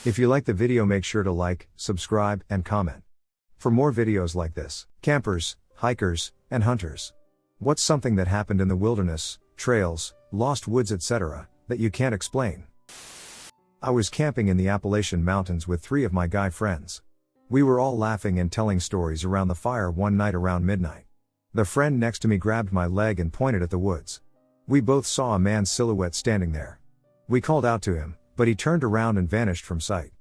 If you like the video, make sure to like, subscribe, and comment. For more videos like this, campers, hikers, and hunters. What's something that happened in the wilderness, trails, lost woods, etc., that you can't explain? I was camping in the Appalachian Mountains with 3 of my guy friends. We were all laughing and telling stories around the fire one night around midnight. The friend next to me grabbed my leg and pointed at the woods. We both saw a man's silhouette standing there. We called out to him, but he turned around and vanished from sight.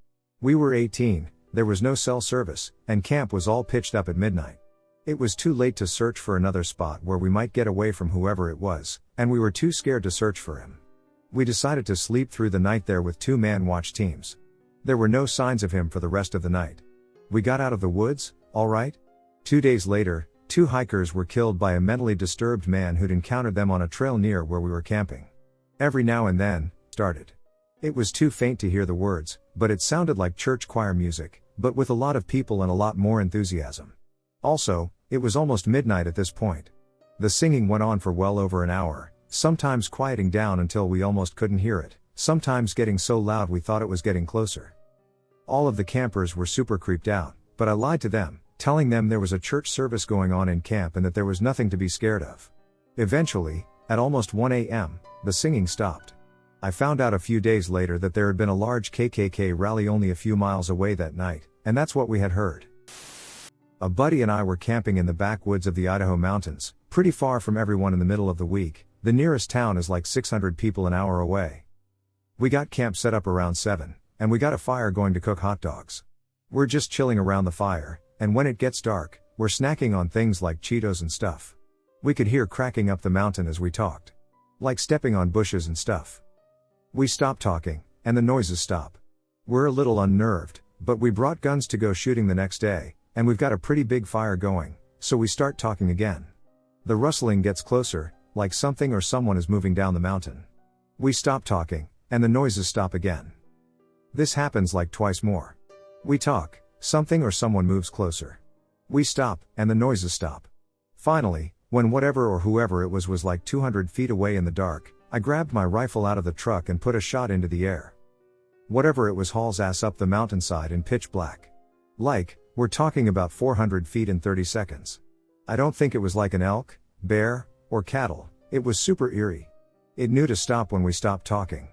We were 18, there was no cell service, and camp was all pitched up at midnight. It was too late to search for another spot where we might get away from whoever it was, and we were too scared to search for him. We decided to sleep through the night there with 2 man watch teams. There were no signs of him for the rest of the night. We got out of the woods, alright? 2 days later, 2 hikers were killed by a mentally disturbed man who'd encountered them on a trail near where we were camping. Every now and then, started. It was too faint to hear the words, but it sounded like church choir music, but with a lot of people and a lot more enthusiasm. Also, it was almost midnight at this point. The singing went on for well over an hour, sometimes quieting down until we almost couldn't hear it, sometimes getting so loud we thought it was getting closer. All of the campers were super creeped out, but I lied to them, telling them there was a church service going on in camp and that there was nothing to be scared of. Eventually, at almost 1 a.m., the singing stopped. I found out a few days later that there had been a large KKK rally only a few miles away that night, and that's what we had heard. A buddy and I were camping in the backwoods of the Idaho mountains, pretty far from everyone in the middle of the week. The nearest town is like 600 people an hour away. We got camp set up around 7, and we got a fire going to cook hot dogs. We're just chilling around the fire, and when it gets dark, we're snacking on things like Cheetos and stuff. We could hear cracking up the mountain as we talked. Like stepping on bushes and stuff. We stop talking, and the noises stop. We're a little unnerved, but we brought guns to go shooting the next day, and we've got a pretty big fire going, so we start talking again. The rustling gets closer, like something or someone is moving down the mountain. We stop talking, and the noises stop again. This happens like twice more. We talk, something or someone moves closer. We stop, and the noises stop. Finally, when whatever or whoever it was like 200 feet away in the dark, I grabbed my rifle out of the truck and put a shot into the air. Whatever it was hauls ass up the mountainside in pitch black. Like, we're talking about 400 feet in 30 seconds. I don't think it was like an elk, bear, or cattle, it was super eerie. It knew to stop when we stopped talking.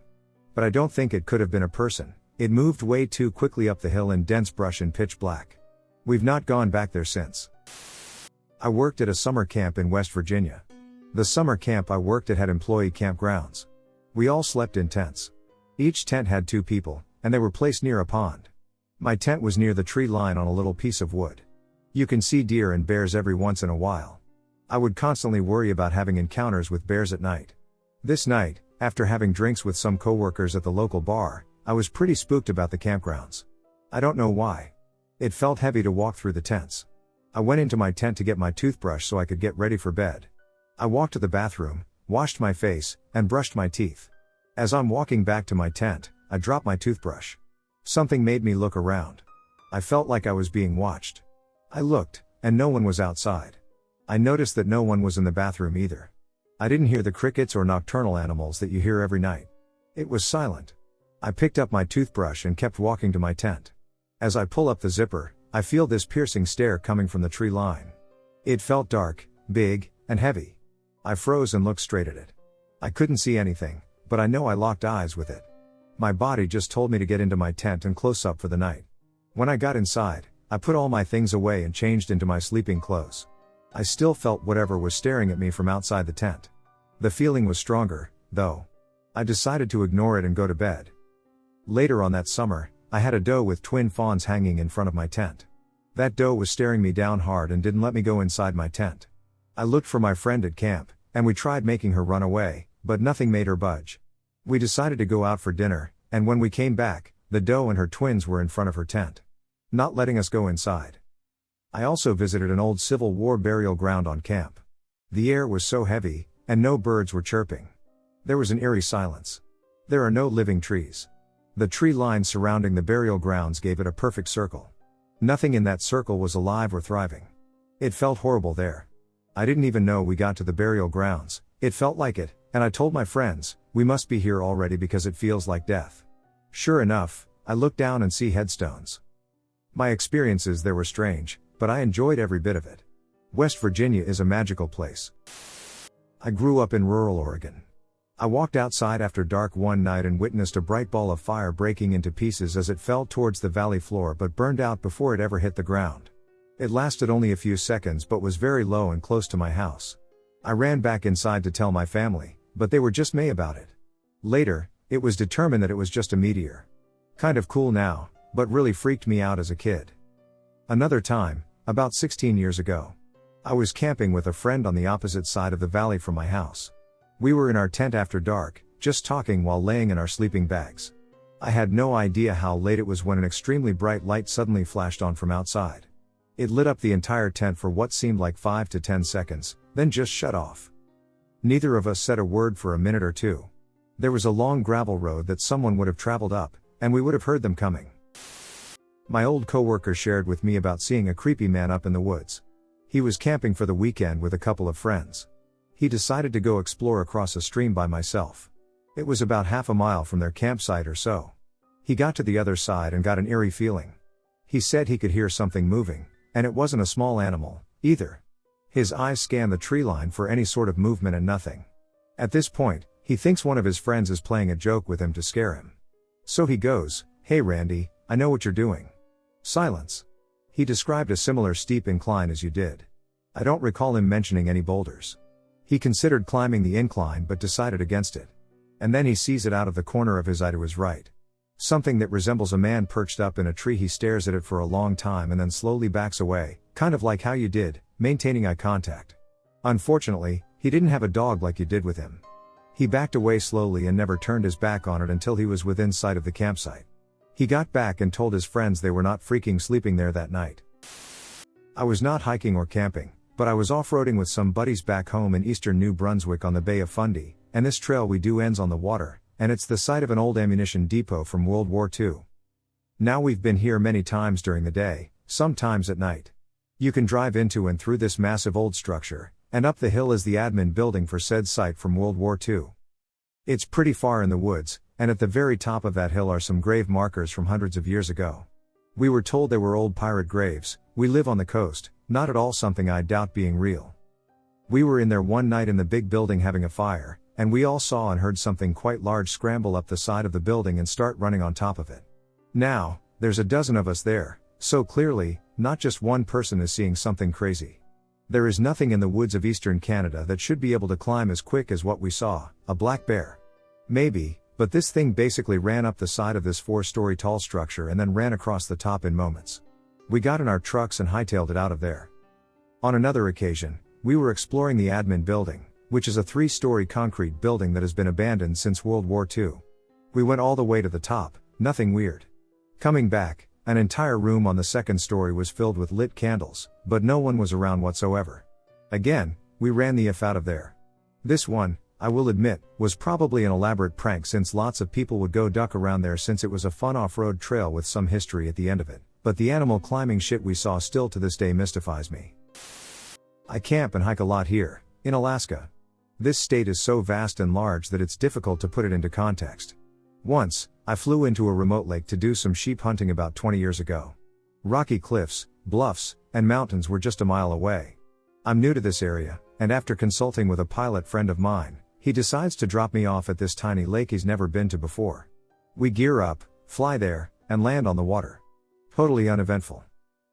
But I don't think it could have been a person, it moved way too quickly up the hill in dense brush in pitch black. We've not gone back there since. I worked at a summer camp in West Virginia. The summer camp I worked at had employee campgrounds. We all slept in tents. Each tent had 2 people, and they were placed near a pond. My tent was near the tree line on a little piece of wood. You can see deer and bears every once in a while. I would constantly worry about having encounters with bears at night. This night, after having drinks with some coworkers at the local bar, I was pretty spooked about the campgrounds. I don't know why. It felt heavy to walk through the tents. I went into my tent to get my toothbrush so I could get ready for bed. I walked to the bathroom, washed my face, and brushed my teeth. As I'm walking back to my tent, I dropped my toothbrush. Something made me look around. I felt like I was being watched. I looked, and no one was outside. I noticed that no one was in the bathroom either. I didn't hear the crickets or nocturnal animals that you hear every night. It was silent. I picked up my toothbrush and kept walking to my tent. As I pull up the zipper, I feel this piercing stare coming from the tree line. It felt dark, big, and heavy. I froze and looked straight at it. I couldn't see anything, but I know I locked eyes with it. My body just told me to get into my tent and close up for the night. When I got inside, I put all my things away and changed into my sleeping clothes. I still felt whatever was staring at me from outside the tent. The feeling was stronger, though. I decided to ignore it and go to bed. Later on that summer, I had a doe with twin fawns hanging in front of my tent. That doe was staring me down hard and didn't let me go inside my tent. I looked for my friend at camp, and we tried making her run away, but nothing made her budge. We decided to go out for dinner, and when we came back, the doe and her twins were in front of her tent, not letting us go inside. I also visited an old Civil War burial ground on camp. The air was so heavy, and no birds were chirping. There was an eerie silence. There are no living trees. The tree line surrounding the burial grounds gave it a perfect circle. Nothing in that circle was alive or thriving. It felt horrible there. I didn't even know we got to the burial grounds, it felt like it, and I told my friends, we must be here already because it feels like death. Sure enough, I look down and see headstones. My experiences there were strange, but I enjoyed every bit of it. West Virginia is a magical place. I grew up in rural Oregon. I walked outside after dark one night and witnessed a bright ball of fire breaking into pieces as it fell towards the valley floor but burned out before it ever hit the ground. It lasted only a few seconds but was very low and close to my house. I ran back inside to tell my family, but they were just meh about it. Later, it was determined that it was just a meteor. Kind of cool now, but really freaked me out as a kid. Another time, about 16 years ago, I was camping with a friend on the opposite side of the valley from my house. We were in our tent after dark, just talking while laying in our sleeping bags. I had no idea how late it was when an extremely bright light suddenly flashed on from outside. It lit up the entire tent for what seemed like 5 to 10 seconds, then just shut off. Neither of us said a word for a minute or two. There was a long gravel road that someone would have traveled up, and we would have heard them coming. My old coworker shared with me about seeing a creepy man up in the woods. He was camping for the weekend with a couple of friends. He decided to go explore across a stream by myself. It was about half a mile from their campsite or so. He got to the other side and got an eerie feeling. He said he could hear something moving, and it wasn't a small animal, either. His eyes scanned the tree line for any sort of movement and nothing. At this point, he thinks one of his friends is playing a joke with him to scare him. So he goes, "Hey Randy, I know what you're doing." Silence. He described a similar steep incline as you did. I don't recall him mentioning any boulders. He considered climbing the incline but decided against it. And then he sees it out of the corner of his eye to his right. Something that resembles a man perched up in a tree. He stares at it for a long time and then slowly backs away, kind of like how you did, maintaining eye contact. Unfortunately, he didn't have a dog like you did with him. He backed away slowly and never turned his back on it until he was within sight of the campsite. He got back and told his friends they were not freaking sleeping there that night. I was not hiking or camping, but I was off-roading with some buddies back home in eastern New Brunswick on the Bay of Fundy, and this trail we do ends on the water, and it's the site of an old ammunition depot from World War II. Now we've been here many times during the day, sometimes at night. You can drive into and through this massive old structure, and up the hill is the admin building for said site from World War II. It's pretty far in the woods, and at the very top of that hill are some grave markers from hundreds of years ago. We were told they were old pirate graves. We live on the coast, not at all something I doubt being real. We were in there one night in the big building having a fire, and we all saw and heard something quite large scramble up the side of the building and start running on top of it. Now, there's a dozen of us there, so clearly, not just one person is seeing something crazy. There is nothing in the woods of eastern Canada that should be able to climb as quick as what we saw, a black bear. Maybe, but this thing basically ran up the side of this 4-story tall structure and then ran across the top in moments. We got in our trucks and hightailed it out of there. On another occasion, we were exploring the admin building, which is a 3-story concrete building that has been abandoned since World War II. We went all the way to the top, nothing weird. Coming back, an entire room on the 2nd story was filled with lit candles, but no one was around whatsoever. Again, we ran the F out of there. This one, I will admit, was probably an elaborate prank since lots of people would go duck around there since it was a fun off-road trail with some history at the end of it, but the animal climbing shit we saw still to this day mystifies me. I camp and hike a lot here, in Alaska. This state is so vast and large that it's difficult to put it into context. Once, I flew into a remote lake to do some sheep hunting about 20 years ago. Rocky cliffs, bluffs, and mountains were just a mile away. I'm new to this area, and after consulting with a pilot friend of mine, he decides to drop me off at this tiny lake he's never been to before. We gear up, fly there, and land on the water. Totally uneventful.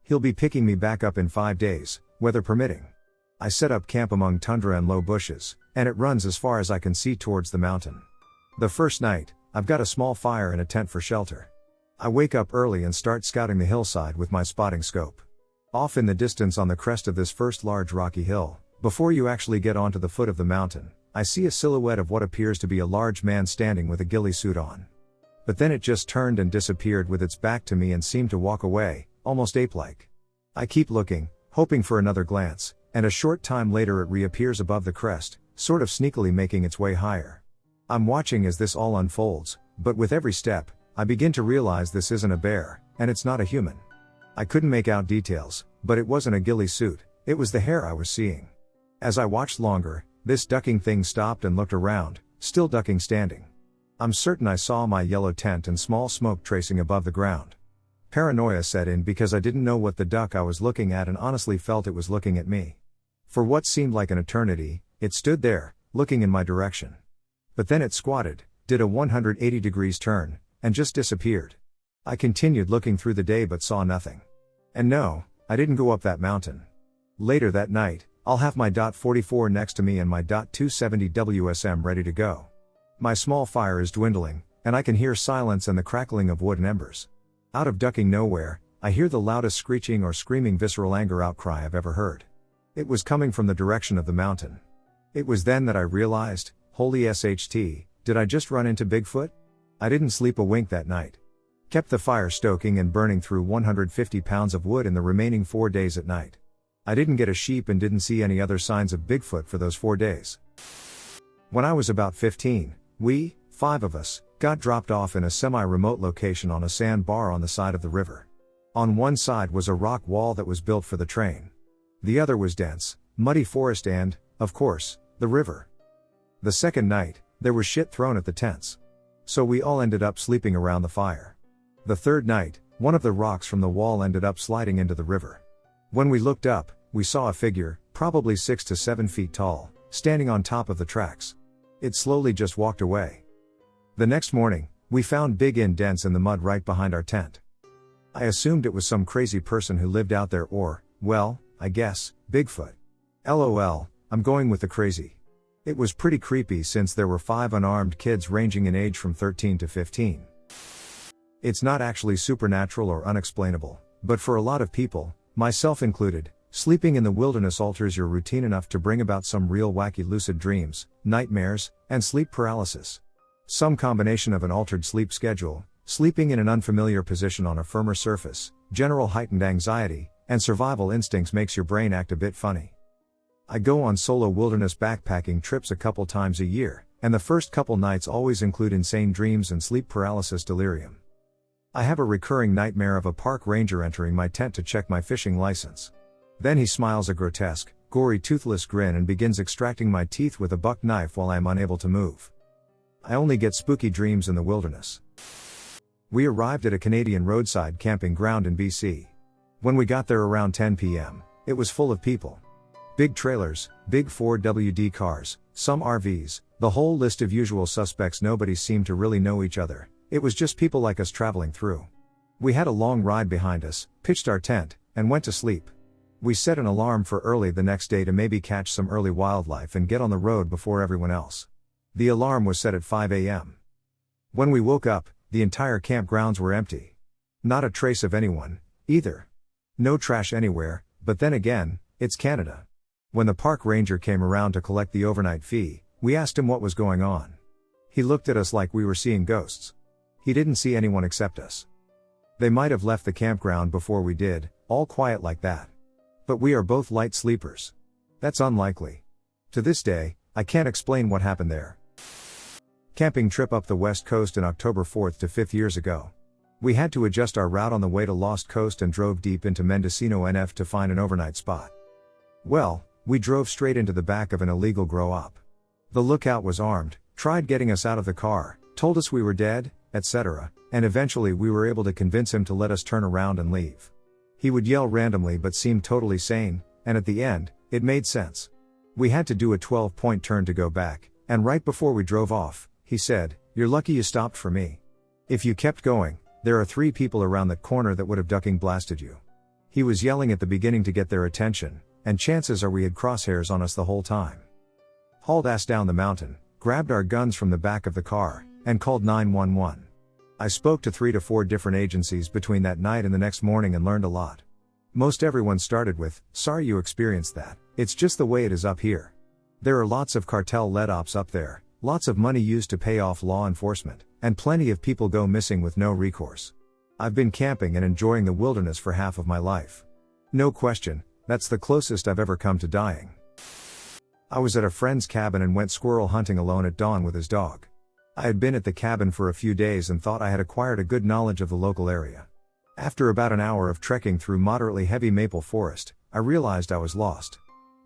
He'll be picking me back up in 5 days, weather permitting. I set up camp among tundra and low bushes, and it runs as far as I can see towards the mountain. The first night, I've got a small fire and a tent for shelter. I wake up early and start scouting the hillside with my spotting scope. Off in the distance on the crest of this first large rocky hill, before you actually get onto the foot of the mountain, I see a silhouette of what appears to be a large man standing with a ghillie suit on. But then it just turned and disappeared with its back to me and seemed to walk away, almost ape-like. I keep looking, hoping for another glance, and a short time later it reappears above the crest, sort of sneakily making its way higher. I'm watching as this all unfolds, but with every step, I begin to realize this isn't a bear, and it's not a human. I couldn't make out details, but it wasn't a ghillie suit, it was the hair I was seeing. As I watched longer, this ducking thing stopped and looked around, still ducking standing. I'm certain I saw my yellow tent and small smoke tracing above the ground. Paranoia set in because I didn't know what the duck I was looking at and honestly felt it was looking at me. For what seemed like an eternity, it stood there, looking in my direction. But then it squatted, did a 180 degrees turn, and just disappeared. I continued looking through the day but saw nothing. And no, I didn't go up that mountain. Later that night, I'll have my .44 next to me and my .270 WSM ready to go. My small fire is dwindling, and I can hear silence and the crackling of wood and embers. Out of ducking nowhere, I hear the loudest screeching or screaming visceral anger outcry I've ever heard. It was coming from the direction of the mountain. It was then that I realized, holy SHT, did I just run into Bigfoot? I didn't sleep a wink that night. Kept the fire stoking and burning through 150 pounds of wood in the remaining 4 days at night. I didn't get a sheep and didn't see any other signs of Bigfoot for those 4 days. When I was about 15, we, 5 of us, got dropped off in a semi-remote location on a sandbar on the side of the river. On one side was a rock wall that was built for the train. The other was dense, muddy forest and, of course, the river. The second night, there was shit thrown at the tents. So we all ended up sleeping around the fire. The third night, one of the rocks from the wall ended up sliding into the river. When we looked up, we saw a figure, probably 6 to 7 feet tall, standing on top of the tracks. It slowly just walked away. The next morning, we found big indents in the mud right behind our tent. I assumed it was some crazy person who lived out there or, well, I guess, Bigfoot. LOL, I'm going with the crazy. It was pretty creepy since there were 5 unarmed kids ranging in age from 13 to 15. It's not actually supernatural or unexplainable, but for a lot of people, myself included, sleeping in the wilderness alters your routine enough to bring about some real wacky lucid dreams, nightmares, and sleep paralysis. Some combination of an altered sleep schedule, sleeping in an unfamiliar position on a firmer surface, general heightened anxiety, and survival instincts makes your brain act a bit funny. I go on solo wilderness backpacking trips a couple times a year, and the first couple nights always include insane dreams and sleep paralysis delirium. I have a recurring nightmare of a park ranger entering my tent to check my fishing license. Then he smiles a grotesque, gory toothless grin and begins extracting my teeth with a buck knife while I am unable to move. I only get spooky dreams in the wilderness. We arrived at a Canadian roadside camping ground in BC. When we got there around 10 p.m., it was full of people. Big trailers, big 4WD cars, some RVs, the whole list of usual suspects. Nobody seemed to really know each other. It was just people like us traveling through. We had a long ride behind us, pitched our tent, and went to sleep. We set an alarm for early the next day to maybe catch some early wildlife and get on the road before everyone else. The alarm was set at 5 a.m. When we woke up, the entire campgrounds were empty. Not a trace of anyone, either. No trash anywhere, but then again, it's Canada. When the park ranger came around to collect the overnight fee, we asked him what was going on. He looked at us like we were seeing ghosts. He didn't see anyone except us. They might have left the campground before we did, all quiet like that. But we are both light sleepers. That's unlikely. To this day, I can't explain what happened there. Camping trip up the west coast in October 4th to 5th years ago. We had to adjust our route on the way to Lost Coast and drove deep into Mendocino NF to find an overnight spot. Well, we drove straight into the back of an illegal grow-op. The lookout was armed, tried getting us out of the car, told us we were dead, etc., and eventually we were able to convince him to let us turn around and leave. He would yell randomly but seemed totally sane, and at the end, it made sense. We had to do a 12-point turn to go back, and right before we drove off, he said, "You're lucky you stopped for me. If you kept going, there are 3 people around that corner that would have ducking blasted you." He was yelling at the beginning to get their attention, and chances are we had crosshairs on us the whole time. Hauled ass down the mountain, grabbed our guns from the back of the car, and called 911. I spoke to 3 to 4 different agencies between that night and the next morning and learned a lot. Most everyone started with, "Sorry you experienced that, it's just the way it is up here." There are lots of cartel-led ops up there, lots of money used to pay off law enforcement, and plenty of people go missing with no recourse. I've been camping and enjoying the wilderness for half of my life. No question, that's the closest I've ever come to dying. I was at a friend's cabin and went squirrel hunting alone at dawn with his dog. I had been at the cabin for a few days and thought I had acquired a good knowledge of the local area. After about an hour of trekking through moderately heavy maple forest, I realized I was lost.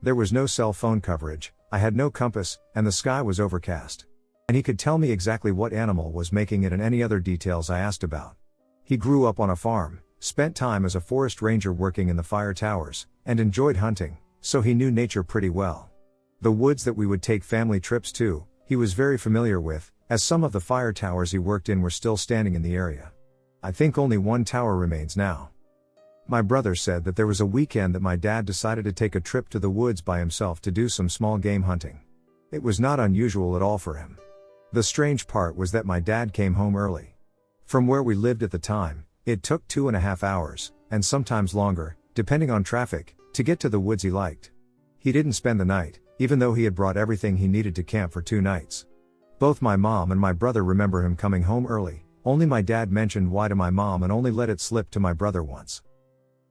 There was no cell phone coverage, I had no compass, and the sky was overcast. And he could tell me exactly what animal was making it and any other details I asked about. He grew up on a farm, spent time as a forest ranger working in the fire towers, and enjoyed hunting, so he knew nature pretty well. The woods that we would take family trips to, he was very familiar with, as some of the fire towers he worked in were still standing in the area. I think only one tower remains now. My brother said that there was a weekend that my dad decided to take a trip to the woods by himself to do some small game hunting. It was not unusual at all for him. The strange part was that my dad came home early. From where we lived at the time, it took 2.5 hours, and sometimes longer, depending on traffic, to get to the woods he liked. He didn't spend the night, even though he had brought everything he needed to camp for 2 nights. Both my mom and my brother remember him coming home early, only my dad mentioned why to my mom and only let it slip to my brother once.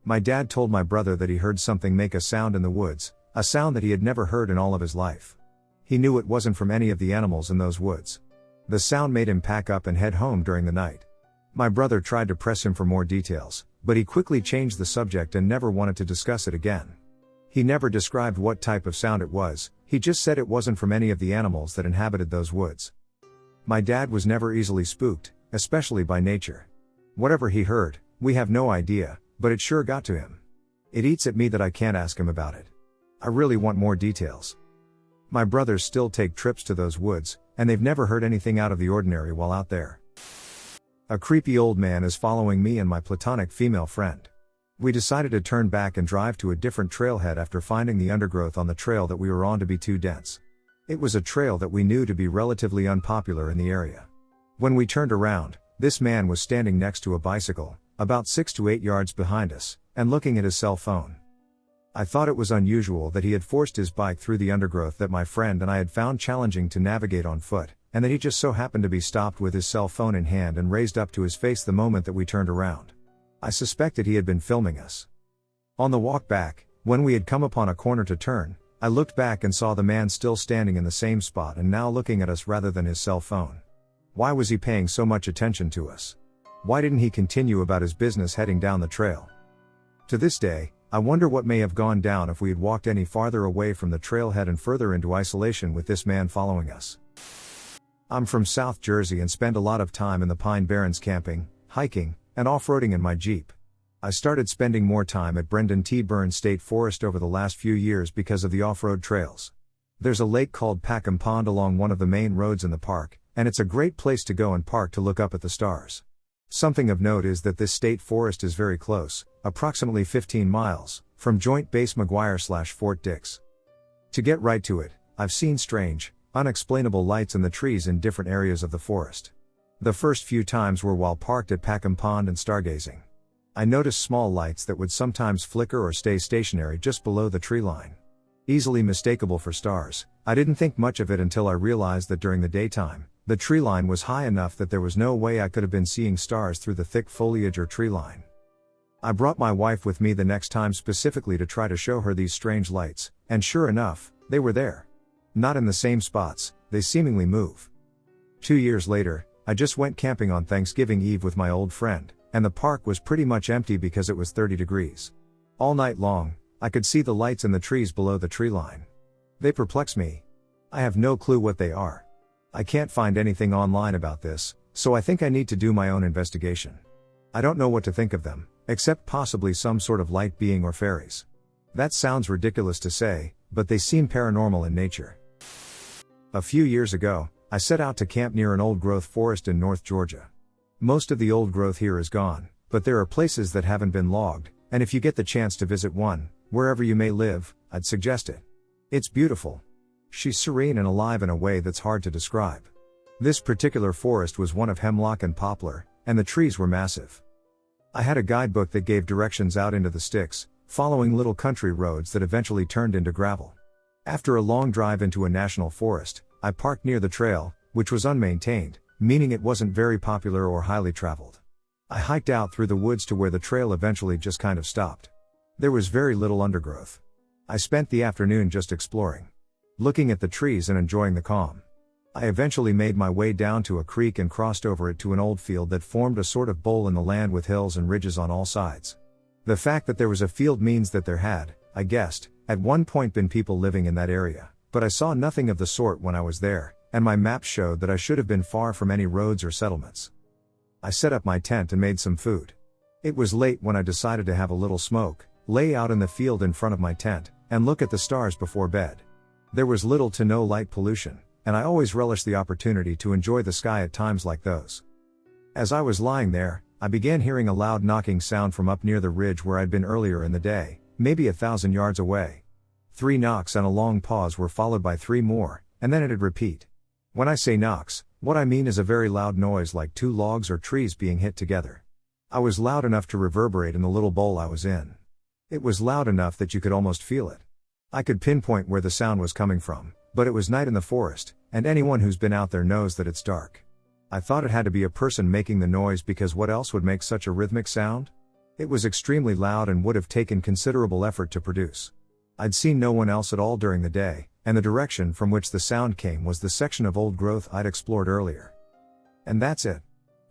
My dad told my brother that he heard something make a sound in the woods, a sound that he had never heard in all of his life. He knew it wasn't from any of the animals in those woods. The sound made him pack up and head home during the night. My brother tried to press him for more details, but he quickly changed the subject and never wanted to discuss it again. He never described what type of sound it was, he just said it wasn't from any of the animals that inhabited those woods. My dad was never easily spooked, especially by nature. Whatever he heard, we have no idea, but it sure got to him. It eats at me that I can't ask him about it. I really want more details. My brothers still take trips to those woods, and they've never heard anything out of the ordinary while out there. A creepy old man is following me and my platonic female friend. We decided to turn back and drive to a different trailhead after finding the undergrowth on the trail that we were on to be too dense. It was a trail that we knew to be relatively unpopular in the area. When we turned around, this man was standing next to a bicycle, about 6 to 8 yards behind us, and looking at his cell phone. I thought it was unusual that he had forced his bike through the undergrowth that my friend and I had found challenging to navigate on foot, and that he just so happened to be stopped with his cell phone in hand and raised up to his face the moment that we turned around. I suspected he had been filming us. On the walk back, when we had come upon a corner to turn, I looked back and saw the man still standing in the same spot and now looking at us rather than his cell phone. Why was he paying so much attention to us? Why didn't he continue about his business heading down the trail? To this day, I wonder what may have gone down if we had walked any farther away from the trailhead and further into isolation with this man following us. I'm from South Jersey and spend a lot of time in the Pine Barrens camping, hiking, and off-roading in my Jeep. I started spending more time at Brendan T. Burns State Forest over the last few years because of the off-road trails. There's a lake called Packham Pond along one of the main roads in the park, and it's a great place to go and park to look up at the stars. Something of note is that this state forest is very close, approximately 15 miles, from Joint Base McGuire/Fort Dix. To get right to it, I've seen strange, unexplainable lights in the trees in different areas of the forest. The first few times were while parked at Packham Pond and stargazing. I noticed small lights that would sometimes flicker or stay stationary just below the tree line. Easily mistakable for stars, I didn't think much of it until I realized that during the daytime, the tree line was high enough that there was no way I could have been seeing stars through the thick foliage or tree line. I brought my wife with me the next time specifically to try to show her these strange lights, and sure enough, they were there. Not in the same spots, they seemingly move. 2 years later, I just went camping on Thanksgiving Eve with my old friend, and the park was pretty much empty because it was 30 degrees. All night long, I could see the lights in the trees below the tree line. They perplex me. I have no clue what they are. I can't find anything online about this, so I think I need to do my own investigation. I don't know what to think of them, except possibly some sort of light being or fairies. That sounds ridiculous to say, but they seem paranormal in nature. A few years ago, I set out to camp near an old-growth forest in North Georgia. Most of the old growth here is gone, but there are places that haven't been logged, and if you get the chance to visit one, wherever you may live, I'd suggest it. It's beautiful. She's serene and alive in a way that's hard to describe. This particular forest was one of hemlock and poplar, and the trees were massive. I had a guidebook that gave directions out into the sticks, following little country roads that eventually turned into gravel. After a long drive into a national forest, I parked near the trail, which was unmaintained, meaning it wasn't very popular or highly traveled. I hiked out through the woods to where the trail eventually just kind of stopped. There was very little undergrowth. I spent the afternoon just exploring, looking at the trees and enjoying the calm. I eventually made my way down to a creek and crossed over it to an old field that formed a sort of bowl in the land with hills and ridges on all sides. The fact that there was a field means that there had, I guessed, at one point been people living in that area, but I saw nothing of the sort when I was there, and my maps showed that I should have been far from any roads or settlements. I set up my tent and made some food. It was late when I decided to have a little smoke, lay out in the field in front of my tent, and look at the stars before bed. There was little to no light pollution, and I always relished the opportunity to enjoy the sky at times like those. As I was lying there, I began hearing a loud knocking sound from up near the ridge where I'd been earlier in the day, maybe 1,000 yards away. 3 knocks and a long pause were followed by 3 more, and then it'd repeat. When I say knocks, what I mean is a very loud noise like 2 logs or trees being hit together. I was loud enough to reverberate in the little bowl I was in. It was loud enough that you could almost feel it. I could pinpoint where the sound was coming from, but it was night in the forest, and anyone who's been out there knows that it's dark. I thought it had to be a person making the noise because what else would make such a rhythmic sound? It was extremely loud and would have taken considerable effort to produce. I'd seen no one else at all during the day, and the direction from which the sound came was the section of old growth I'd explored earlier. And that's it.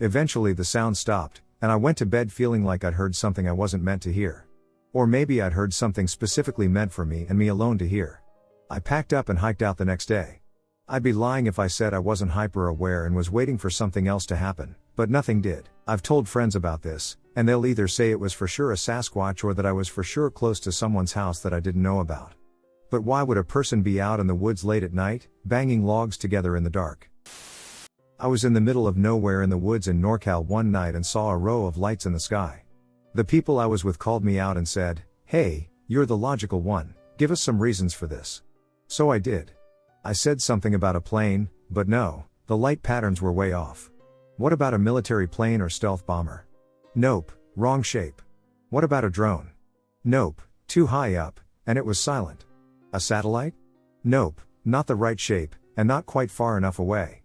Eventually the sound stopped, and I went to bed feeling like I'd heard something I wasn't meant to hear. Or maybe I'd heard something specifically meant for me and me alone to hear. I packed up and hiked out the next day. I'd be lying if I said I wasn't hyper aware and was waiting for something else to happen, but nothing did. I've told friends about this, and they'll either say it was for sure a Sasquatch or that I was for sure close to someone's house that I didn't know about. But why would a person be out in the woods late at night, banging logs together in the dark? I was in the middle of nowhere in the woods in NorCal one night and saw a row of lights in the sky. The people I was with called me out and said, "Hey, you're the logical one, give us some reasons for this." So I did. I said something about a plane, but no, the light patterns were way off. What about a military plane or stealth bomber? Nope, wrong shape. What about a drone? Nope, too high up, and it was silent. A satellite? Nope, not the right shape, and not quite far enough away.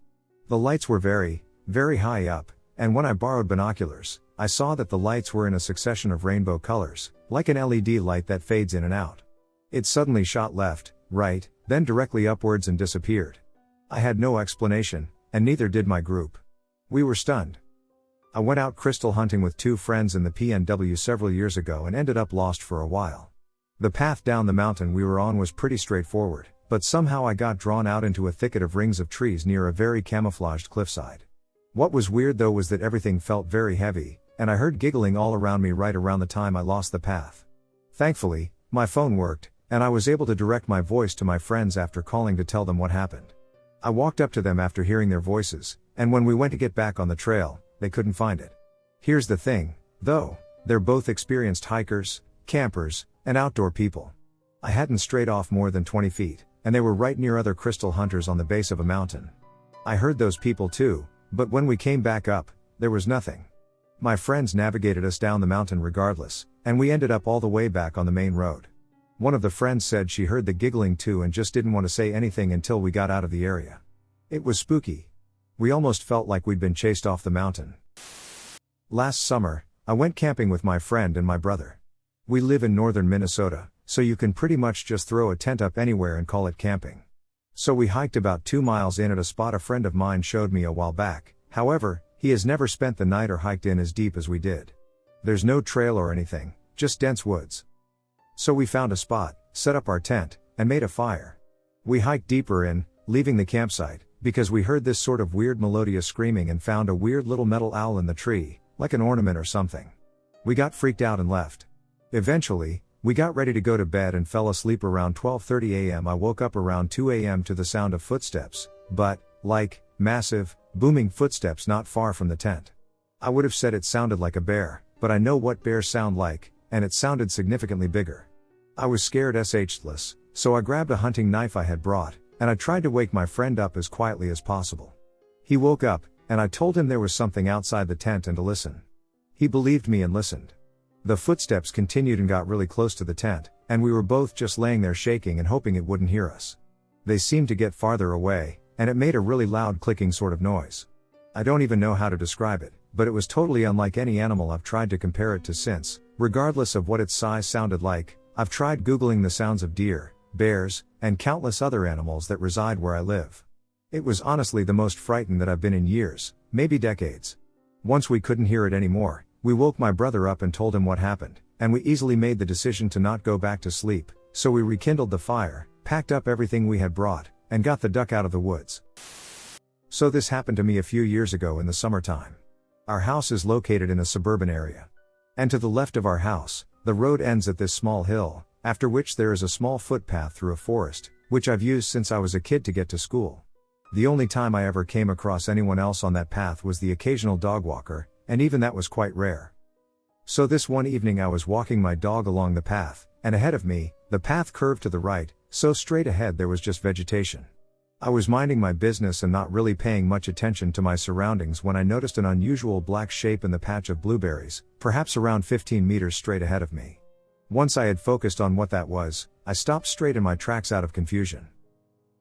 The lights were very, very high up, and when I borrowed binoculars, I saw that the lights were in a succession of rainbow colors, like an LED light that fades in and out. It suddenly shot left, right, then directly upwards and disappeared. I had no explanation, and neither did my group. We were stunned. I went out crystal hunting with 2 friends in the PNW several years ago and ended up lost for a while. The path down the mountain we were on was pretty straightforward, but somehow I got drawn out into a thicket of rings of trees near a very camouflaged cliffside. What was weird though was that everything felt very heavy, and I heard giggling all around me right around the time I lost the path. Thankfully, my phone worked, and I was able to direct my voice to my friends after calling to tell them what happened. I walked up to them after hearing their voices, and when we went to get back on the trail, they couldn't find it. Here's the thing, though, they're both experienced hikers, campers, and outdoor people. I hadn't strayed off more than 20 feet, and they were right near other crystal hunters on the base of a mountain. I heard those people too, but when we came back up, there was nothing. My friends navigated us down the mountain regardless, and we ended up all the way back on the main road. One of the friends said she heard the giggling too and just didn't want to say anything until we got out of the area. It was spooky. We almost felt like we'd been chased off the mountain. Last summer, I went camping with my friend and my brother. We live in northern Minnesota, so you can pretty much just throw a tent up anywhere and call it camping. So we hiked about 2 miles in at a spot a friend of mine showed me a while back. However, he has never spent the night or hiked in as deep as we did. There's no trail or anything, just dense woods. So we found a spot, set up our tent, and made a fire. We hiked deeper in, leaving the campsite, because we heard this sort of weird melodious screaming and found a weird little metal owl in the tree, like an ornament or something. We got freaked out and left. Eventually, we got ready to go to bed and fell asleep around 12:30 a.m. I woke up around 2 a.m. to the sound of footsteps, but, like, massive, booming footsteps not far from the tent. I would have said it sounded like a bear, but I know what bears sound like, and it sounded significantly bigger. I was scared shitless, so I grabbed a hunting knife I had brought, and I tried to wake my friend up as quietly as possible. He woke up, and I told him there was something outside the tent and to listen. He believed me and listened. The footsteps continued and got really close to the tent, and we were both just laying there shaking and hoping it wouldn't hear us. They seemed to get farther away, and it made a really loud clicking sort of noise. I don't even know how to describe it, but it was totally unlike any animal I've tried to compare it to since. Regardless of what its size sounded like, I've tried Googling the sounds of deer, bears, and countless other animals that reside where I live. It was honestly the most frightened that I've been in years, maybe decades. Once we couldn't hear it anymore, we woke my brother up and told him what happened, and we easily made the decision to not go back to sleep, so we rekindled the fire, packed up everything we had brought, and got the duck out of the woods. So this happened to me a few years ago in the summertime. Our house is located in a suburban area. And to the left of our house, the road ends at this small hill, after which there is a small footpath through a forest, which I've used since I was a kid to get to school. The only time I ever came across anyone else on that path was the occasional dog walker, and even that was quite rare. So this one evening I was walking my dog along the path, and ahead of me, the path curved to the right, so straight ahead there was just vegetation. I was minding my business and not really paying much attention to my surroundings when I noticed an unusual black shape in the patch of blueberries, perhaps around 15 meters straight ahead of me. Once I had focused on what that was, I stopped straight in my tracks out of confusion.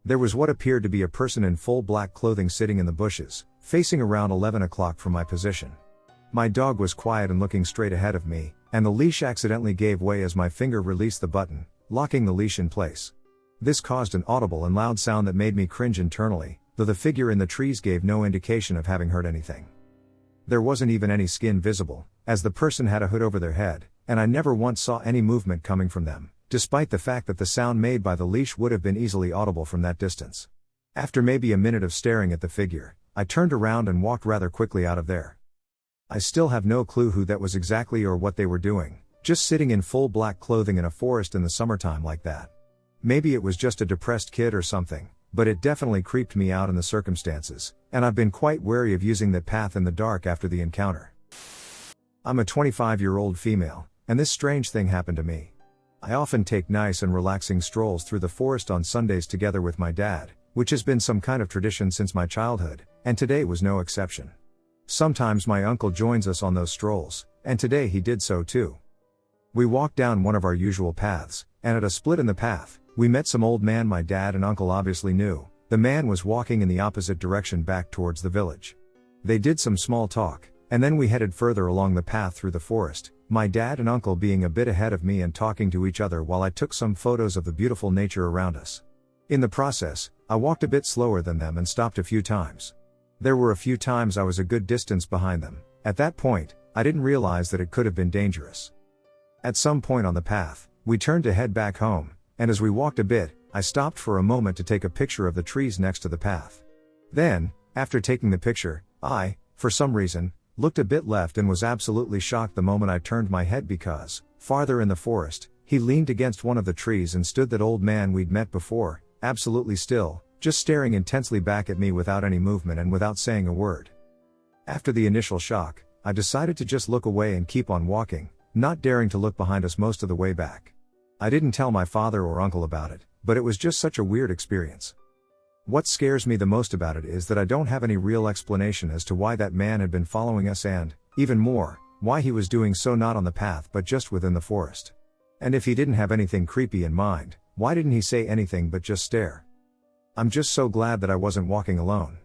There was what appeared to be a person in full black clothing sitting in the bushes, facing around 11 o'clock from my position. My dog was quiet and looking straight ahead of me, and the leash accidentally gave way as my finger released the button, locking the leash in place. This caused an audible and loud sound that made me cringe internally, though the figure in the trees gave no indication of having heard anything. There wasn't even any skin visible, as the person had a hood over their head, and I never once saw any movement coming from them, despite the fact that the sound made by the leash would have been easily audible from that distance. After maybe a minute of staring at the figure, I turned around and walked rather quickly out of there. I still have no clue who that was exactly or what they were doing, just sitting in full black clothing in a forest in the summertime like that. Maybe it was just a depressed kid or something, but it definitely creeped me out in the circumstances, and I've been quite wary of using that path in the dark after the encounter. I'm a 25-year-old female, and this strange thing happened to me. I often take nice and relaxing strolls through the forest on Sundays together with my dad, which has been some kind of tradition since my childhood, and today was no exception. Sometimes my uncle joins us on those strolls, and today he did so too. We walked down one of our usual paths, and at a split in the path, we met some old man my dad and uncle obviously knew. The man was walking in the opposite direction back towards the village. They did some small talk, and then we headed further along the path through the forest, my dad and uncle being a bit ahead of me and talking to each other while I took some photos of the beautiful nature around us. In the process, I walked a bit slower than them and stopped a few times. There were a few times I was a good distance behind them. At that point, I didn't realize that it could have been dangerous. At some point on the path, we turned to head back home, and as we walked a bit, I stopped for a moment to take a picture of the trees next to the path. Then, after taking the picture, I, for some reason, looked a bit left and was absolutely shocked the moment I turned my head because, farther in the forest, he leaned against one of the trees and stood that old man we'd met before, absolutely still, just staring intensely back at me without any movement and without saying a word. After the initial shock, I decided to just look away and keep on walking, not daring to look behind us most of the way back. I didn't tell my father or uncle about it, but it was just such a weird experience. What scares me the most about it is that I don't have any real explanation as to why that man had been following us and, even more, why he was doing so not on the path but just within the forest. And if he didn't have anything creepy in mind, why didn't he say anything but just stare? I'm just so glad that I wasn't walking alone.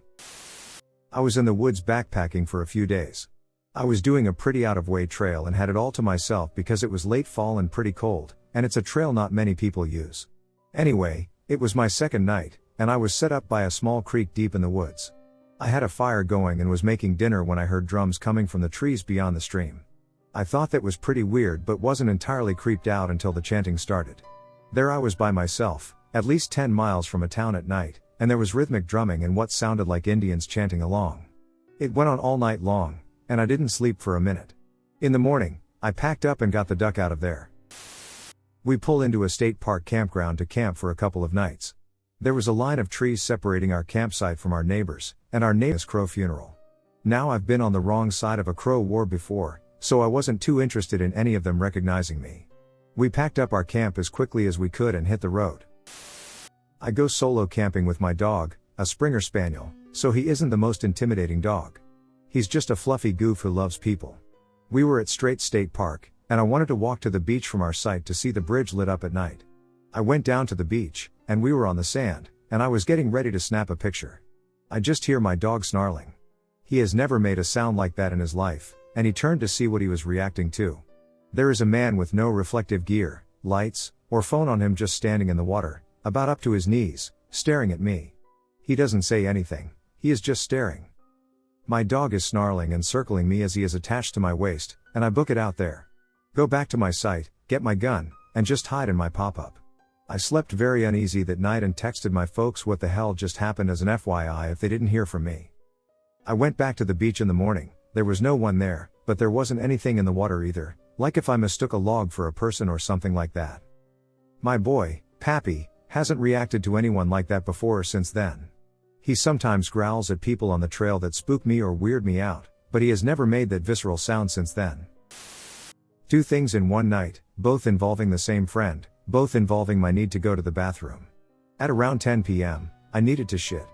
I was in the woods backpacking for a few days. I was doing a pretty out-of-way trail and had it all to myself because it was late fall and pretty cold, and it's a trail not many people use. Anyway, it was my second night, and I was set up by a small creek deep in the woods. I had a fire going and was making dinner when I heard drums coming from the trees beyond the stream. I thought that was pretty weird but wasn't entirely creeped out until the chanting started. There I was by myself, at least 10 miles from a town at night, and there was rhythmic drumming and what sounded like Indians chanting along. It went on all night long, and I didn't sleep for a minute. In the morning, I packed up and got the duck out of there. We pulled into a state park campground to camp for a couple of nights. There was a line of trees separating our campsite from our neighbors, and our neighbor's crow funeral. Now I've been on the wrong side of a crow war before, so I wasn't too interested in any of them recognizing me. We packed up our camp as quickly as we could and hit the road. I go solo camping with my dog, a Springer Spaniel, so he isn't the most intimidating dog. He's just a fluffy goof who loves people. We were at Strait State Park, and I wanted to walk to the beach from our site to see the bridge lit up at night. I went down to the beach, and we were on the sand, and I was getting ready to snap a picture. I just hear my dog snarling. He has never made a sound like that in his life, and he turned to see what he was reacting to. There is a man with no reflective gear, lights, or phone on him just standing in the water, about up to his knees, staring at me. He doesn't say anything, he is just staring. My dog is snarling and circling me as he is attached to my waist, and I book it out there. Go back to my site, get my gun, and just hide in my pop-up. I slept very uneasy that night and texted my folks what the hell just happened as an FYI if they didn't hear from me. I went back to the beach in the morning. There was no one there, but there wasn't anything in the water either, like if I mistook a log for a person or something like that. My boy, Pappy, hasn't reacted to anyone like that before or since then. He sometimes growls at people on the trail that spook me or weird me out, but he has never made that visceral sound since then. 2 things in one night, both involving the same friend, both involving my need to go to the bathroom. At around 10 p.m., I needed to shit.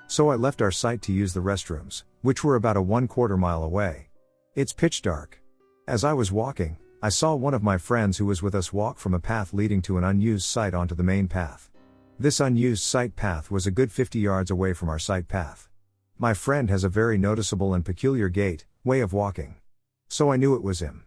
So I left our site to use the restrooms, which were about a 1/4 mile away. It's pitch dark. As I was walking, I saw one of my friends who was with us walk from a path leading to an unused site onto the main path. This unused site path was a good 50 yards away from our site path. My friend has a very noticeable and peculiar gait, way of walking. So I knew it was him.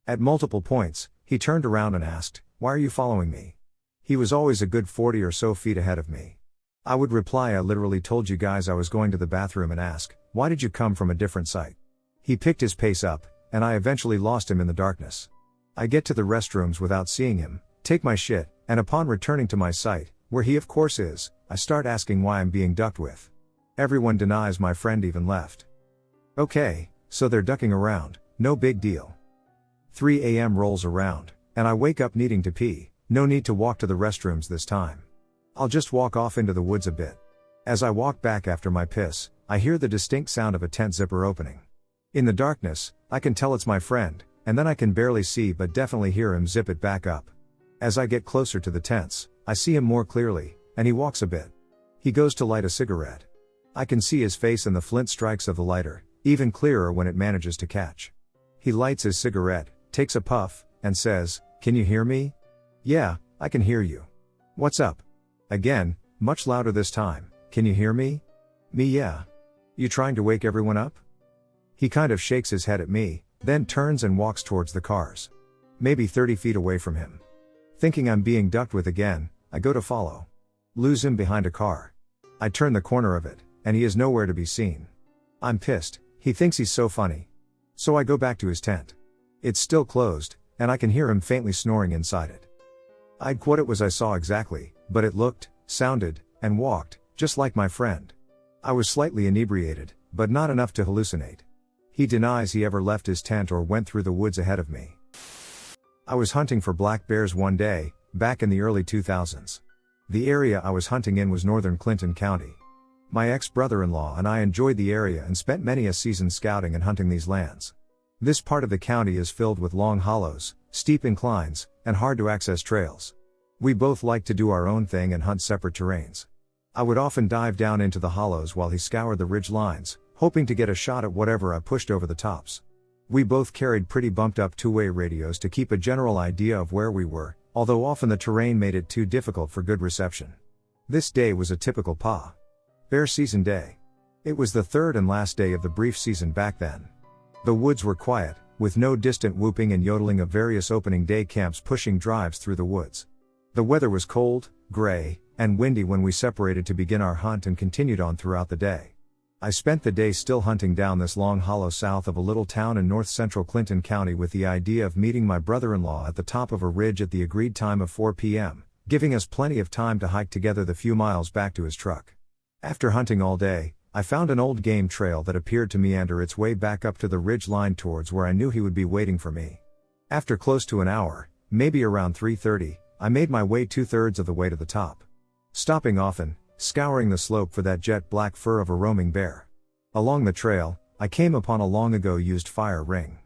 At multiple points, he turned around and asked, "Why are you following me?" He was always a good 40 or so feet ahead of me. I would reply, "I literally told you guys I was going to the bathroom," and ask, "Why did you come from a different site?" He picked his pace up, and I eventually lost him in the darkness. I get to the restrooms without seeing him, take my shit, and upon returning to my site, where he of course is, I start asking why I'm being ducked with. Everyone denies my friend even left. Okay, so they're ducking around, no big deal. 3 a.m. rolls around, and I wake up needing to pee. No need to walk to the restrooms this time. I'll just walk off into the woods a bit. As I walk back after my piss, I hear the distinct sound of a tent zipper opening. In the darkness, I can tell it's my friend, and then I can barely see but definitely hear him zip it back up. As I get closer to the tents, I see him more clearly, and he walks a bit. He goes to light a cigarette. I can see his face and the flint strikes of the lighter, even clearer when it manages to catch. He lights his cigarette, takes a puff, and says, "Can you hear me?" "Yeah, I can hear you." "What's up?" Again, much louder this time, "Can you hear me?" "Me, yeah." "You trying to wake everyone up?" He kind of shakes his head at me, then turns and walks towards the cars. Maybe 30 feet away from him. Thinking I'm being ducked with again, I go to follow. Lose him behind a car. I turn the corner of it, and he is nowhere to be seen. I'm pissed, he thinks he's so funny. So I go back to his tent. It's still closed, and I can hear him faintly snoring inside it. I'd quote it was I saw exactly, but it looked, sounded, and walked, just like my friend. I was slightly inebriated, but not enough to hallucinate. He denies he ever left his tent or went through the woods ahead of me. I was hunting for black bears one day, back in the early 2000s. The area I was hunting in was northern Clinton County. My ex-brother-in-law and I enjoyed the area and spent many a season scouting and hunting these lands. This part of the county is filled with long hollows, steep inclines, and hard-to-access trails. We both like to do our own thing and hunt separate terrains. I would often dive down into the hollows while he scoured the ridge lines, hoping to get a shot at whatever I pushed over the tops. We both carried pretty bumped-up two-way radios to keep a general idea of where we were, although often the terrain made it too difficult for good reception. This day was a typical bear season day. It was the third and last day of the brief season back then. The woods were quiet, with no distant whooping and yodeling of various opening day camps pushing drives through the woods. The weather was cold, gray, and windy when we separated to begin our hunt and continued on throughout the day. I spent the day still hunting down this long hollow south of a little town in north-central Clinton County with the idea of meeting my brother-in-law at the top of a ridge at the agreed time of 4 p.m., giving us plenty of time to hike together the few miles back to his truck. After hunting all day, I found an old game trail that appeared to meander its way back up to the ridge line towards where I knew he would be waiting for me. After close to an hour, maybe around 3:30, I made my way 2/3 of the way to the top. Stopping often, scouring the slope for that jet black fur of a roaming bear. Along the trail, I came upon a long ago used fire ring.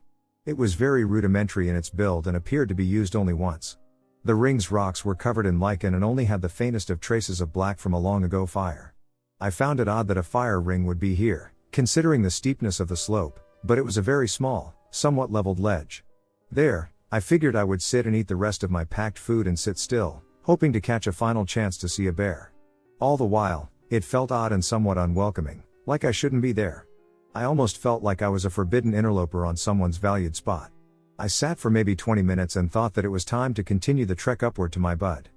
It was very rudimentary in its build and appeared to be used only once. The ring's rocks were covered in lichen and only had the faintest of traces of black from a long ago fire. I found it odd that a fire ring would be here, considering the steepness of the slope, but it was a very small, somewhat leveled ledge. There, I figured I would sit and eat the rest of my packed food and sit still, hoping to catch a final chance to see a bear. All the while, it felt odd and somewhat unwelcoming, like I shouldn't be there. I almost felt like I was a forbidden interloper on someone's valued spot. I sat for maybe 20 minutes and thought that it was time to continue the trek upward to my bud.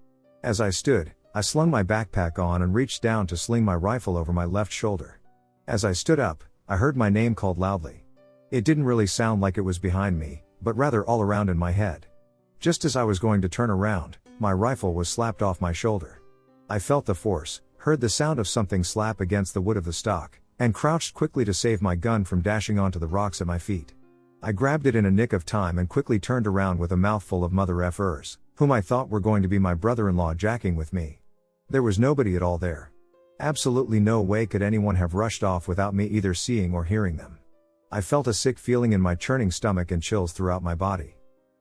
As I stood, I slung my backpack on and reached down to sling my rifle over my left shoulder. As I stood up, I heard my name called loudly. It didn't really sound like it was behind me, but rather all around in my head. Just as I was going to turn around, my rifle was slapped off my shoulder. I felt the force, heard the sound of something slap against the wood of the stock, and crouched quickly to save my gun from dashing onto the rocks at my feet. I grabbed it in a nick of time and quickly turned around with a mouthful of mother effers, whom I thought were going to be my brother-in-law jacking with me. There was nobody at all there. Absolutely no way could anyone have rushed off without me either seeing or hearing them. I felt a sick feeling in my churning stomach and chills throughout my body.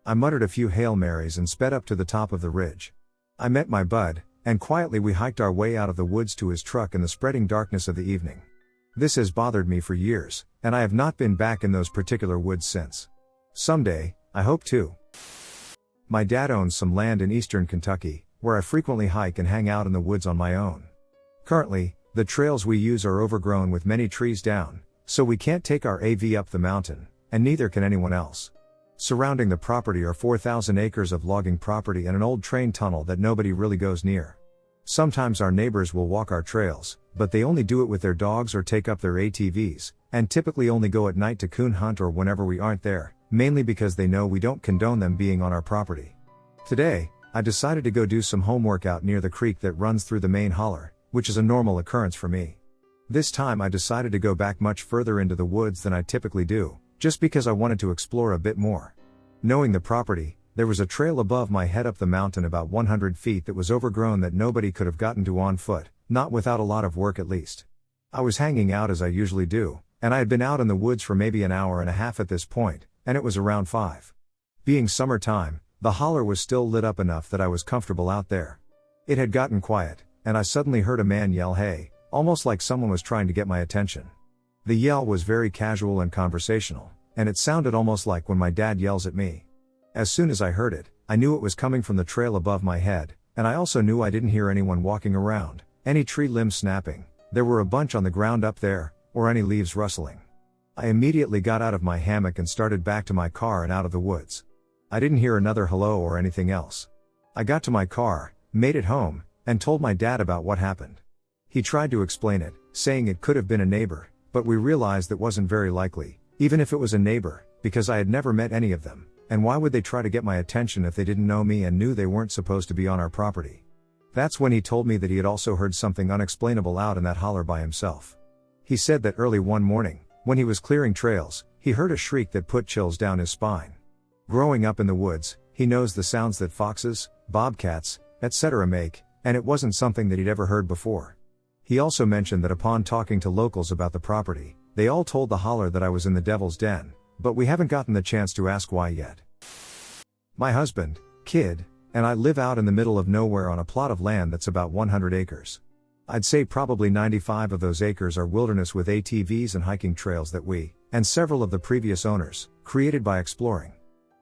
I muttered a few Hail Marys and sped up to the top of the ridge. I met my bud, and quietly we hiked our way out of the woods to his truck in the spreading darkness of the evening. This has bothered me for years, and I have not been back in those particular woods since. Someday, I hope to. My dad owns some land in eastern Kentucky, where I frequently hike and hang out in the woods on my own. Currently, the trails we use are overgrown with many trees down, so we can't take our AV up the mountain, and neither can anyone else. Surrounding the property are 4,000 acres of logging property and an old train tunnel that nobody really goes near. Sometimes our neighbors will walk our trails, but they only do it with their dogs or take up their ATVs, and typically only go at night to coon hunt or whenever we aren't there, mainly because they know we don't condone them being on our property. Today, I decided to go do some homework out near the creek that runs through the main holler, which is a normal occurrence for me. This time I decided to go back much further into the woods than I typically do, just because I wanted to explore a bit more. Knowing the property, there was a trail above my head up the mountain about 100 feet that was overgrown that nobody could have gotten to on foot, not without a lot of work at least. I was hanging out as I usually do, and I had been out in the woods for maybe an hour and a half at this point, and it was around 5. Being summertime, the holler was still lit up enough that I was comfortable out there. It had gotten quiet, and I suddenly heard a man yell "Hey," almost like someone was trying to get my attention. The yell was very casual and conversational, and it sounded almost like when my dad yells at me. As soon as I heard it, I knew it was coming from the trail above my head, and I also knew I didn't hear anyone walking around, any tree limbs snapping, there were a bunch on the ground up there, or any leaves rustling. I immediately got out of my hammock and started back to my car and out of the woods. I didn't hear another hello or anything else. I got to my car, made it home, and told my dad about what happened. He tried to explain it, saying it could have been a neighbor, but we realized that wasn't very likely, even if it was a neighbor, because I had never met any of them, and why would they try to get my attention if they didn't know me and knew they weren't supposed to be on our property? That's when he told me that he had also heard something unexplainable out in that holler by himself. He said that early one morning, when he was clearing trails, he heard a shriek that put chills down his spine. Growing up in the woods, he knows the sounds that foxes, bobcats, etc. make, and it wasn't something that he'd ever heard before. He also mentioned that upon talking to locals about the property, they all told the holler that I was in the devil's den, but we haven't gotten the chance to ask why yet. My husband, kid, and I live out in the middle of nowhere on a plot of land that's about 100 acres. I'd say probably 95 of those acres are wilderness with ATVs and hiking trails that we, and several of the previous owners, created by exploring.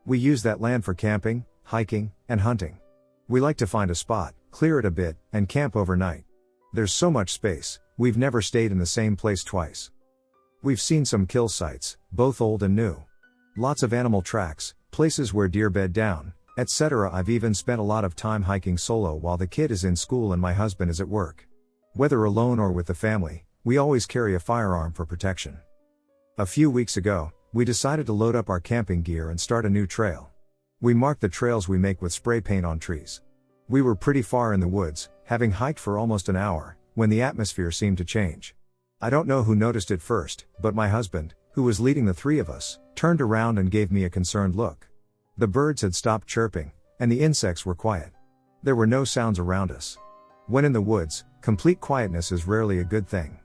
We use that land for camping, hiking, and hunting. We like to find a spot, clear it a bit, and camp overnight. There's so much space, we've never stayed in the same place twice. We've seen some kill sites, both old and new. Lots of animal tracks, places where deer bed down, etc. I've even spent a lot of time hiking solo while the kid is in school and my husband is at work. Whether alone or with the family, we always carry a firearm for protection. A few weeks ago, we decided to load up our camping gear and start a new trail. We marked the trails we make with spray paint on trees. We were pretty far in the woods, having hiked for almost an hour, when the atmosphere seemed to change. I don't know who noticed it first, but my husband, who was leading the three of us, turned around and gave me a concerned look. The birds had stopped chirping, and the insects were quiet. There were no sounds around us. When in the woods, complete quietness is rarely a good thing.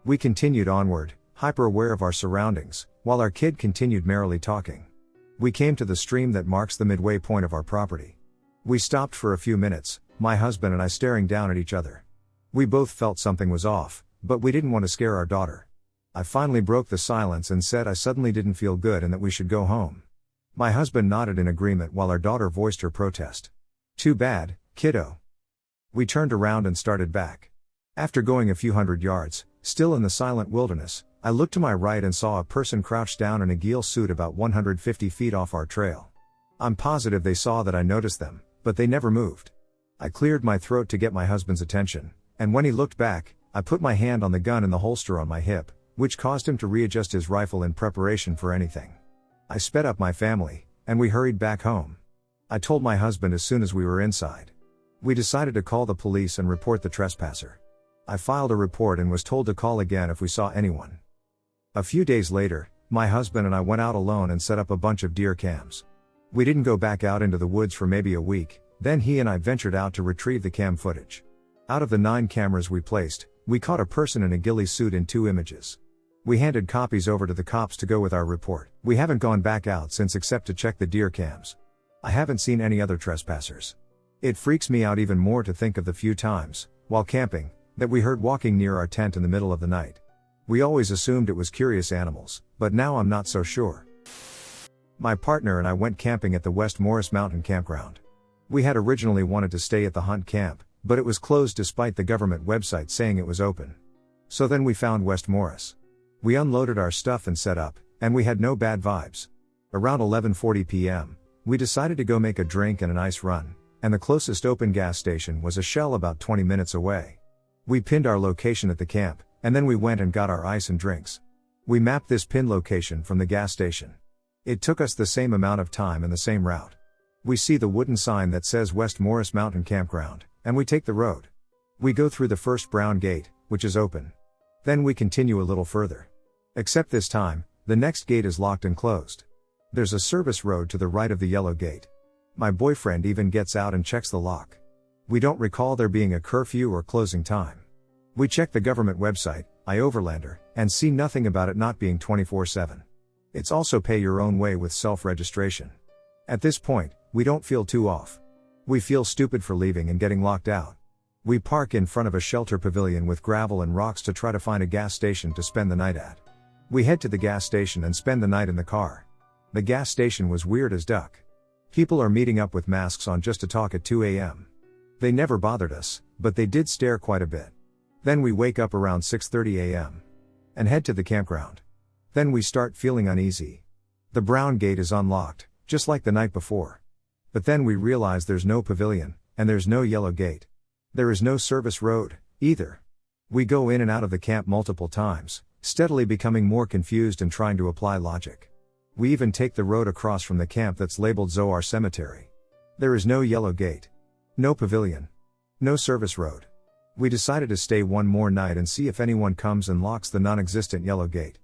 We continued onward, hyper-aware of our surroundings, while our kid continued merrily talking. We came to the stream that marks the midway point of our property. We stopped for a few minutes, my husband and I staring down at each other. We both felt something was off, but we didn't want to scare our daughter. I finally broke the silence and said I suddenly didn't feel good and that we should go home. My husband nodded in agreement while our daughter voiced her protest. Too bad, kiddo. We turned around and started back. After going a few hundred yards, still in the silent wilderness, I looked to my right and saw a person crouched down in a ghillie suit about 150 feet off our trail. I'm positive they saw that I noticed them, but they never moved. I cleared my throat to get my husband's attention, and when he looked back, I put my hand on the gun in the holster on my hip, which caused him to readjust his rifle in preparation for anything. I sped up my family, and we hurried back home. I told my husband as soon as we were inside. We decided to call the police and report the trespasser. I filed a report and was told to call again if we saw anyone. A few days later, my husband and I went out alone and set up a bunch of deer cams. We didn't go back out into the woods for maybe a week, then he and I ventured out to retrieve the cam footage. Out of the 9 cameras we placed, we caught a person in a ghillie suit in 2 images. We handed copies over to the cops to go with our report. We haven't gone back out since except to check the deer cams. I haven't seen any other trespassers. It freaks me out even more to think of the few times, while camping, that we heard walking near our tent in the middle of the night. We always assumed it was curious animals, but now I'm not so sure. My partner and I went camping at the West Morris Mountain Campground. We had originally wanted to stay at the Hunt Camp, but it was closed despite the government website saying it was open. So then we found West Morris. We unloaded our stuff and set up, and we had no bad vibes. Around 11:40 p.m., we decided to go make a drink and an ice run, and the closest open gas station was a Shell about 20 minutes away. We pinned our location at the camp, and then we went and got our ice and drinks. We mapped this pin location from the gas station. It took us the same amount of time and the same route. We see the wooden sign that says West Morris Mountain Campground, and we take the road. We go through the first brown gate, which is open. Then we continue a little further. Except this time, the next gate is locked and closed. There's a service road to the right of the yellow gate. My boyfriend even gets out and checks the lock. We don't recall there being a curfew or closing time. We check the government website, iOverlander, and see nothing about it not being 24/7. It's also pay your own way with self-registration. At this point, we don't feel too off. We feel stupid for leaving and getting locked out. We park in front of a shelter pavilion with gravel and rocks to try to find a gas station to spend the night at. We head to the gas station and spend the night in the car. The gas station was weird as duck. People are meeting up with masks on just to talk at 2 a.m. They never bothered us, but they did stare quite a bit. Then we wake up around 6:30 a.m. and head to the campground. Then we start feeling uneasy. The brown gate is unlocked, just like the night before. But then we realize there's no pavilion, and there's no yellow gate. There is no service road, either. We go in and out of the camp multiple times, steadily becoming more confused and trying to apply logic. We even take the road across from the camp that's labeled Zoar Cemetery. There is no yellow gate. No pavilion. No service road. We decided to stay one more night and see if anyone comes and locks the non-existent yellow gate.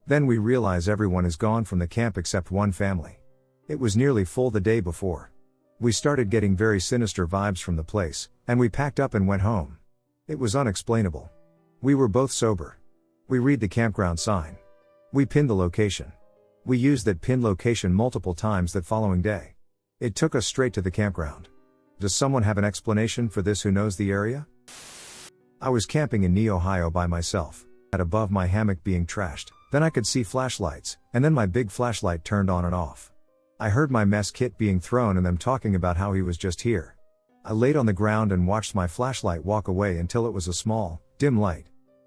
Then we realize everyone is gone from the camp except one family. It was nearly full the day before. We started getting very sinister vibes from the place, and we packed up and went home. It was unexplainable. We were both sober. We read the campground sign. We pinned the location. We used that pin location multiple times that following day. It took us straight to the campground. Does someone have an explanation for this who knows the area? I was camping in New Ohio by myself, at above my hammock being trashed, then I could see flashlights, and then my big flashlight turned on and off. I heard my mess kit being thrown and them talking about how he was just here. I laid on the ground and watched my flashlight walk away until it was a small, dim light.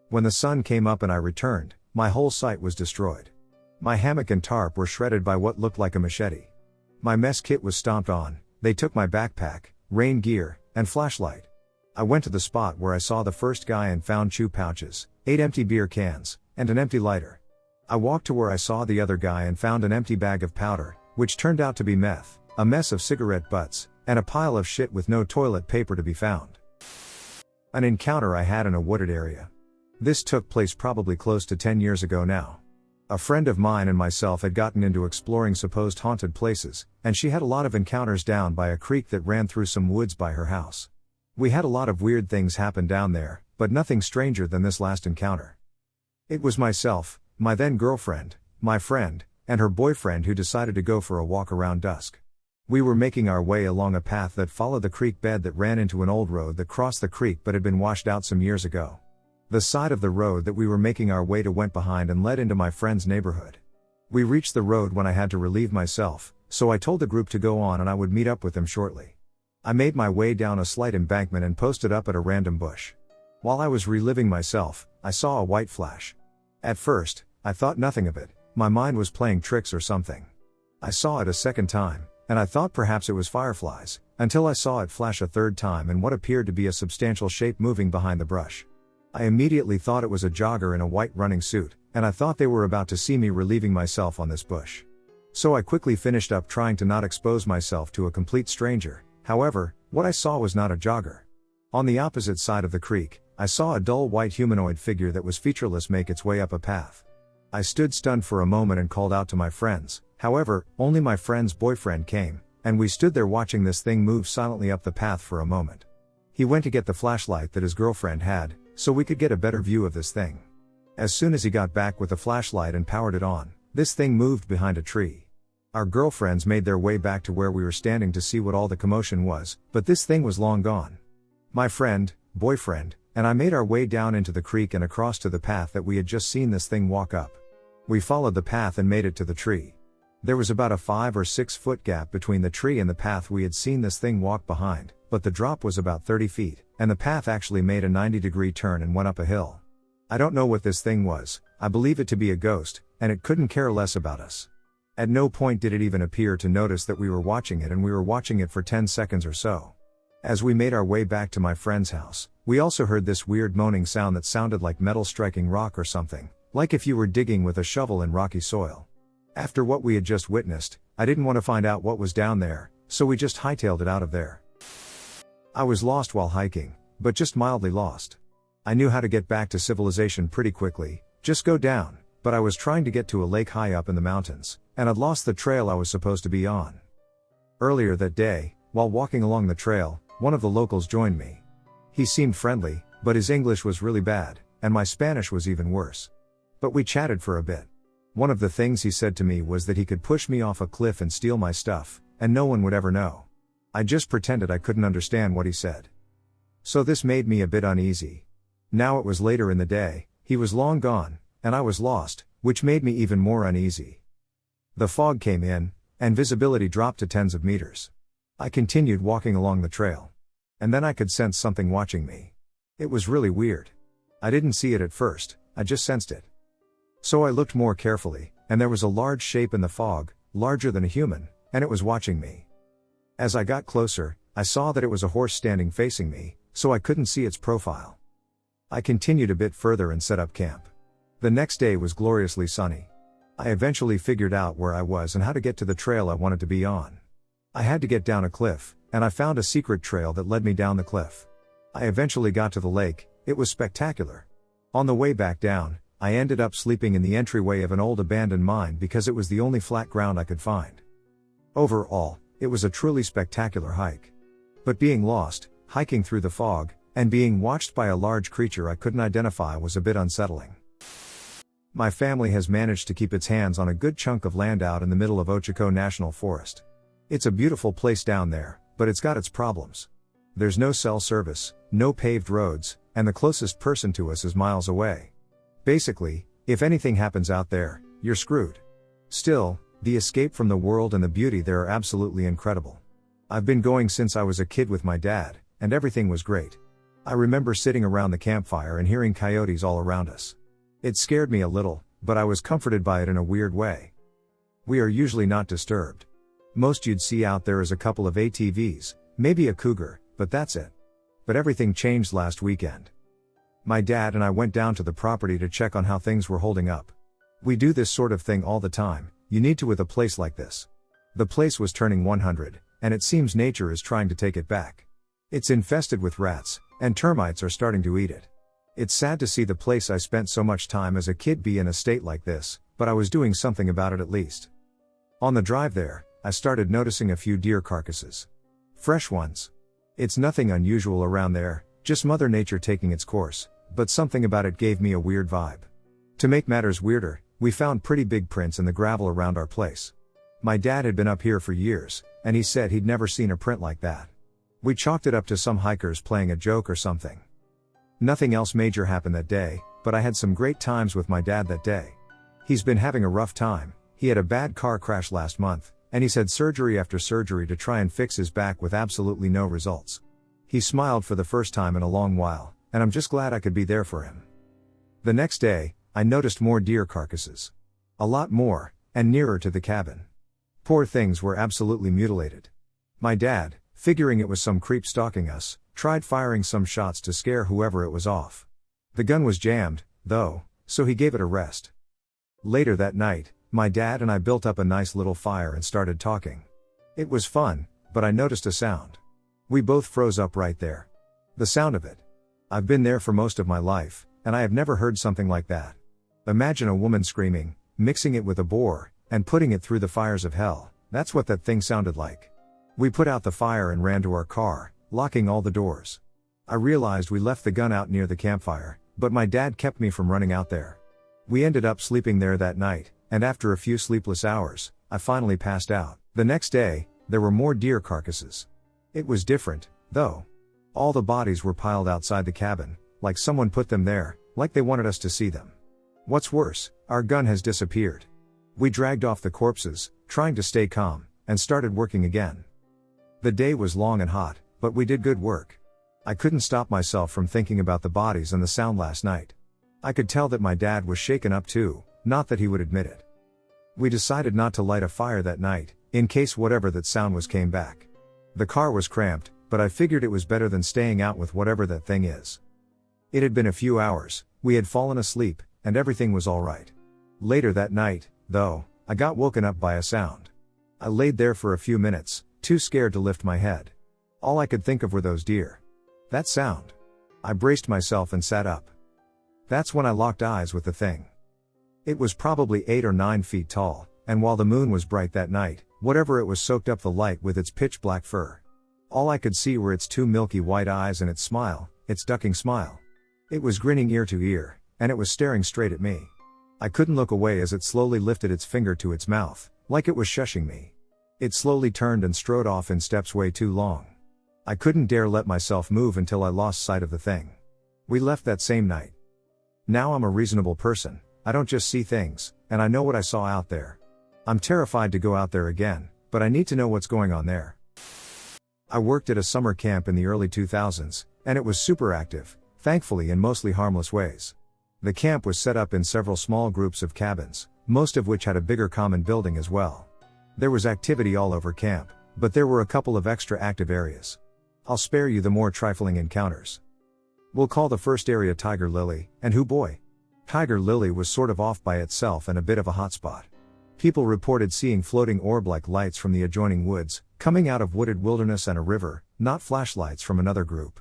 When the sun came up and I returned, my whole site was destroyed. My hammock and tarp were shredded by what looked like a machete. My mess kit was stomped on, they took my backpack, rain gear, and flashlight. I went to the spot where I saw the first guy and found chew pouches, 8 empty beer cans, and an empty lighter. I walked to where I saw the other guy and found an empty bag of powder, which turned out to be meth, a mess of cigarette butts, and a pile of shit with no toilet paper to be found. An encounter I had in a wooded area. This took place probably close to 10 years ago now. A friend of mine and myself had gotten into exploring supposed haunted places, and she had a lot of encounters down by a creek that ran through some woods by her house. We had a lot of weird things happen down there, but nothing stranger than this last encounter. It was myself, my then girlfriend, my friend, and her boyfriend who decided to go for a walk around dusk. We were making our way along a path that followed the creek bed that ran into an old road that crossed the creek but had been washed out some years ago. The side of the road that we were making our way to went behind and led into my friend's neighborhood. We reached the road when I had to relieve myself, so I told the group to go on and I would meet up with them shortly. I made my way down a slight embankment and posted up at a random bush. While I was reliving myself, I saw a white flash. At first, I thought nothing of it, my mind was playing tricks or something. I saw it a second time, and I thought perhaps it was fireflies, until I saw it flash a third time and what appeared to be a substantial shape moving behind the brush. I immediately thought it was a jogger in a white running suit, and I thought they were about to see me relieving myself on this bush. So I quickly finished up trying to not expose myself to a complete stranger. However, what I saw was not a jogger. On the opposite side of the creek, I saw a dull white humanoid figure that was featureless make its way up a path. I stood stunned for a moment and called out to my friends. However, only my friend's boyfriend came, and we stood there watching this thing move silently up the path for a moment. He went to get the flashlight that his girlfriend had, so we could get a better view of this thing. As soon as he got back with the flashlight and powered it on, this thing moved behind a tree. Our girlfriends made their way back to where we were standing to see what all the commotion was, but this thing was long gone. My friend, boyfriend, and I made our way down into the creek and across to the path that we had just seen this thing walk up. We followed the path and made it to the tree. There was about a 5 or 6 foot gap between the tree and the path we had seen this thing walk behind, but the drop was about 30 feet, and the path actually made a 90-degree turn and went up a hill. I don't know what this thing was. I believe it to be a ghost, and it couldn't care less about us. At no point did it even appear to notice that we were watching it, and we were watching it for 10 seconds or so. As we made our way back to my friend's house, we also heard this weird moaning sound that sounded like metal striking rock or something, like if you were digging with a shovel in rocky soil. After what we had just witnessed, I didn't want to find out what was down there, so we just hightailed it out of there. I was lost while hiking, but just mildly lost. I knew how to get back to civilization pretty quickly, just go down, but I was trying to get to a lake high up in the mountains, and I'd lost the trail I was supposed to be on. Earlier that day, while walking along the trail, one of the locals joined me. He seemed friendly, but his English was really bad, and my Spanish was even worse. But we chatted for a bit. One of the things he said to me was that he could push me off a cliff and steal my stuff, and no one would ever know. I just pretended I couldn't understand what he said. So this made me a bit uneasy. Now it was later in the day, he was long gone, and I was lost, which made me even more uneasy. The fog came in, and visibility dropped to tens of meters. I continued walking along the trail. And then I could sense something watching me. It was really weird. I didn't see it at first, I just sensed it. So I looked more carefully, and there was a large shape in the fog, larger than a human, and it was watching me. As I got closer, I saw that it was a horse standing facing me, so I couldn't see its profile. I continued a bit further and set up camp. The next day was gloriously sunny. I eventually figured out where I was and how to get to the trail I wanted to be on. I had to get down a cliff, and I found a secret trail that led me down the cliff. I eventually got to the lake. It was spectacular. On the way back down, I ended up sleeping in the entryway of an old abandoned mine because it was the only flat ground I could find. Overall, it was a truly spectacular hike. But being lost, hiking through the fog, and being watched by a large creature I couldn't identify was a bit unsettling. My family has managed to keep its hands on a good chunk of land out in the middle of Ochako National Forest. It's a beautiful place down there, but it's got its problems. There's no cell service, no paved roads, and the closest person to us is miles away. Basically, if anything happens out there, you're screwed. Still, the escape from the world and the beauty there are absolutely incredible. I've been going since I was a kid with my dad, and everything was great. I remember sitting around the campfire and hearing coyotes all around us. It scared me a little, but I was comforted by it in a weird way. We are usually not disturbed. Most you'd see out there is a couple of ATVs, maybe a cougar, but that's it. But everything changed last weekend. My dad and I went down to the property to check on how things were holding up. We do this sort of thing all the time, you need to with a place like this. The place was turning 100, and it seems nature is trying to take it back. It's infested with rats, and termites are starting to eat it. It's sad to see the place I spent so much time as a kid be in a state like this, but I was doing something about it at least. On the drive there, I started noticing a few deer carcasses. Fresh ones. It's nothing unusual around there, just Mother Nature taking its course, but something about it gave me a weird vibe. To make matters weirder, we found pretty big prints in the gravel around our place. My dad had been up here for years, and he said he'd never seen a print like that. We chalked it up to some hikers playing a joke or something. Nothing else major happened that day, but I had some great times with my dad that day. He's been having a rough time. He had a bad car crash last month, and he's had surgery after surgery to try and fix his back with absolutely no results. He smiled for the first time in a long while, and I'm just glad I could be there for him. The next day, I noticed more deer carcasses. A lot more, and nearer to the cabin. Poor things were absolutely mutilated. My dad, figuring it was some creep stalking us, tried firing some shots to scare whoever it was off. The gun was jammed, though, so he gave it a rest. Later that night, My dad and I built up a nice little fire and started talking. It was fun, but I noticed a sound. We both froze up right there. The sound of it. I've been there for most of my life, and I have never heard something like that. Imagine a woman screaming, mixing it with a boar, and putting it through the fires of hell. That's what that thing sounded like. We put out the fire and ran to our car, locking all the doors. I realized we left the gun out near the campfire, but my dad kept me from running out there. We ended up sleeping there that night, and after a few sleepless hours, I finally passed out. The next day, there were more deer carcasses. It was different, though. All the bodies were piled outside the cabin, like someone put them there, like they wanted us to see them. What's worse, our gun has disappeared. We dragged off the corpses, trying to stay calm, and started working again. The day was long and hot, but we did good work. I couldn't stop myself from thinking about the bodies and the sound last night. I could tell that my dad was shaken up too, not that he would admit it. We decided not to light a fire that night, in case whatever that sound was came back. The car was cramped, but I figured it was better than staying out with whatever that thing is. It had been a few hours, we had fallen asleep, and everything was alright. Later that night, though, I got woken up by a sound. I laid there for a few minutes, too scared to lift my head. All I could think of were those deer. That sound. I braced myself and sat up. That's when I locked eyes with the thing. It was probably 8 or 9 feet tall, and while the moon was bright that night, whatever it was soaked up the light with its pitch black fur. All I could see were its 2 milky white eyes and its smile, its ducking smile. It was grinning ear to ear, and it was staring straight at me. I couldn't look away as it slowly lifted its finger to its mouth, like it was shushing me. It slowly turned and strode off in steps way too long. I couldn't dare let myself move until I lost sight of the thing. We left that same night. Now I'm a reasonable person, I don't just see things, and I know what I saw out there. I'm terrified to go out there again, but I need to know what's going on there. I worked at a summer camp in the early 2000s, and it was super active, thankfully in mostly harmless ways. The camp was set up in several small groups of cabins, most of which had a bigger common building as well. There was activity all over camp, but there were a couple of extra active areas. I'll spare you the more trifling encounters. We'll call the first area Tiger Lily, and hoo boy. Tiger Lily was sort of off by itself and a bit of a hotspot. People reported seeing floating orb-like lights from the adjoining woods, coming out of wooded wilderness and a river, not flashlights from another group.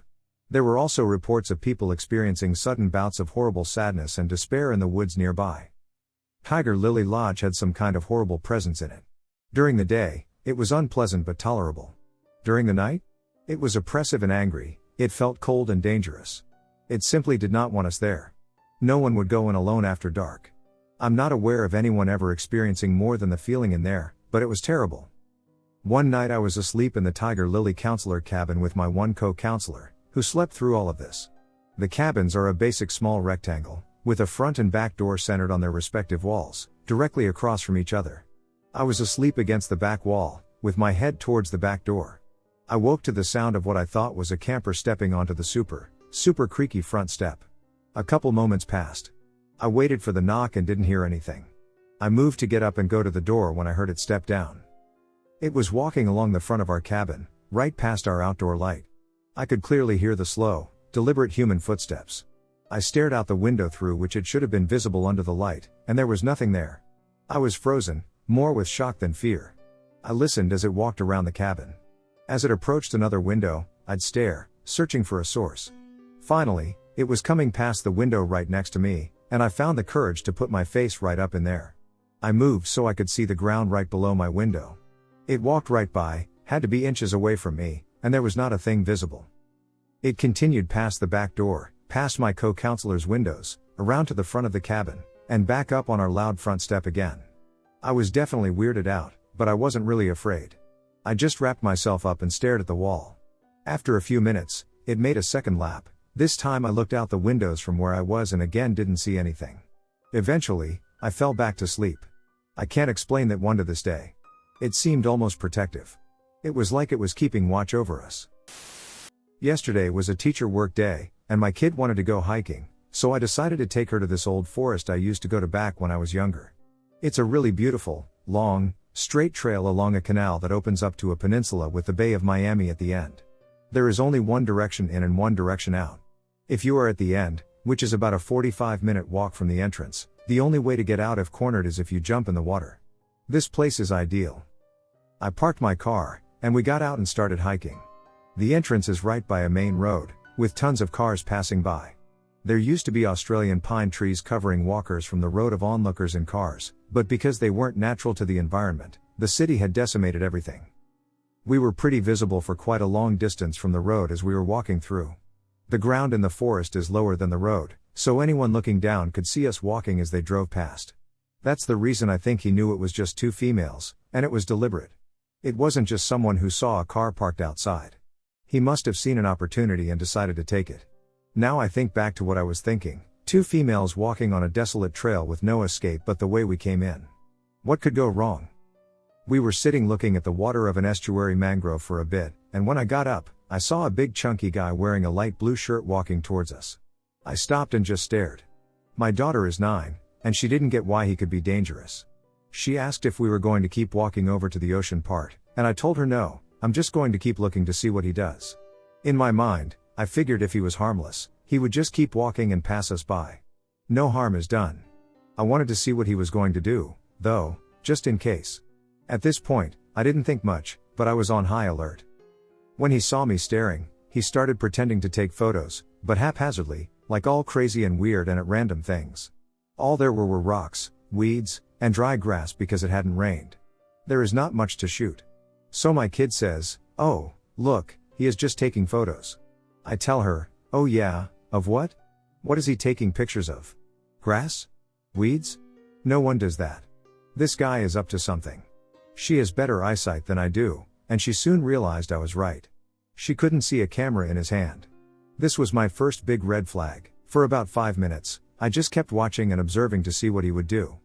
There were also reports of people experiencing sudden bouts of horrible sadness and despair in the woods nearby. Tiger Lily Lodge had some kind of horrible presence in it. During the day, it was unpleasant but tolerable. During the night? It was oppressive and angry, it felt cold and dangerous. It simply did not want us there. No one would go in alone after dark. I'm not aware of anyone ever experiencing more than the feeling in there, but it was terrible. One night I was asleep in the Tiger Lily counselor cabin with my one co-counselor, who slept through all of this. The cabins are a basic small rectangle, with a front and back door centered on their respective walls, directly across from each other. I was asleep against the back wall, with my head towards the back door. I woke to the sound of what I thought was a camper stepping onto the super creaky front step. A couple moments passed. I waited for the knock and didn't hear anything. I moved to get up and go to the door when I heard it step down. It was walking along the front of our cabin, right past our outdoor light. I could clearly hear the slow, deliberate human footsteps. I stared out the window through which it should have been visible under the light, and there was nothing there. I was frozen, more with shock than fear. I listened as it walked around the cabin. As it approached another window, I'd stare, searching for a source. Finally, it was coming past the window right next to me, and I found the courage to put my face right up in there. I moved so I could see the ground right below my window. It walked right by, had to be inches away from me, and there was not a thing visible. It continued past the back door, past my co-counselor's windows, around to the front of the cabin, and back up on our loud front step again. I was definitely weirded out, but I wasn't really afraid. I just wrapped myself up and stared at the wall. After a few minutes, it made a second lap. This time I looked out the windows from where I was and again didn't see anything. Eventually, I fell back to sleep. I can't explain that one to this day. It seemed almost protective. It was like it was keeping watch over us. Yesterday was a teacher work day, and my kid wanted to go hiking, so I decided to take her to this old forest I used to go to back when I was younger. It's a really beautiful, long, straight trail along a canal that opens up to a peninsula with the Bay of Miami at the end. There is only one direction in and one direction out. If you are at the end, which is about a 45-minute walk from the entrance, The only way to get out if cornered is if you jump in the water. This place is ideal. I parked my car, and we got out and started hiking. The entrance is right by a main road, with tons of cars passing by. There used to be Australian pine trees covering walkers from the road of onlookers in cars, but because they weren't natural to the environment, the city had decimated everything. We were pretty visible for quite a long distance from the road as we were walking through. The ground in the forest is lower than the road, so anyone looking down could see us walking as they drove past. That's the reason I think he knew it was just two females, and it was deliberate. It wasn't just someone who saw a car parked outside. He must have seen an opportunity and decided to take it. Now I think back to what I was thinking, two females walking on a desolate trail with no escape but the way we came in. What could go wrong? We were sitting looking at the water of an estuary mangrove for a bit, and when I got up, I saw a big chunky guy wearing a light blue shirt walking towards us. I stopped and just stared. My daughter is 9, and she didn't get why he could be dangerous. She asked if we were going to keep walking over to the ocean part, and I told her no, I'm just going to keep looking to see what he does. In my mind, I figured if he was harmless, he would just keep walking and pass us by. No harm is done. I wanted to see what he was going to do, though, just in case. At this point, I didn't think much, but I was on high alert. When he saw me staring, he started pretending to take photos, but haphazardly, like all crazy and weird and at random things. All there were rocks, weeds, and dry grass because it hadn't rained. There is not much to shoot. So my kid says, "Oh, look, he is just taking photos." I tell her, "Oh yeah, of what? What is he taking pictures of? Grass? Weeds? No one does that. This guy is up to something." She has better eyesight than I do, and she soon realized I was right. She couldn't see a camera in his hand. This was my first big red flag. For about 5 minutes, I just kept watching and observing to see what he would do.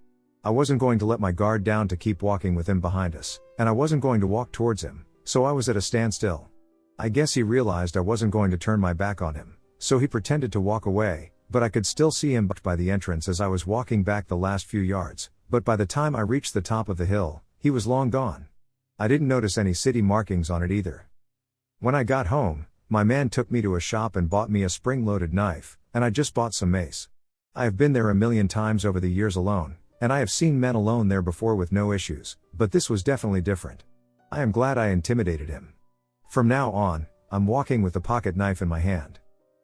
I wasn't going to let my guard down to keep walking with him behind us, and I wasn't going to walk towards him, so I was at a standstill. I guess he realized I wasn't going to turn my back on him, so he pretended to walk away, but I could still see him by the entrance as I was walking back the last few yards, but by the time I reached the top of the hill, he was long gone. I didn't notice any city markings on it either. When I got home, my man took me to a shop and bought me a spring-loaded knife, and I just bought some mace. I have been there a million times over the years alone, and I have seen men alone there before with no issues, but this was definitely different. I am glad I intimidated him. From now on, I'm walking with the pocket knife in my hand.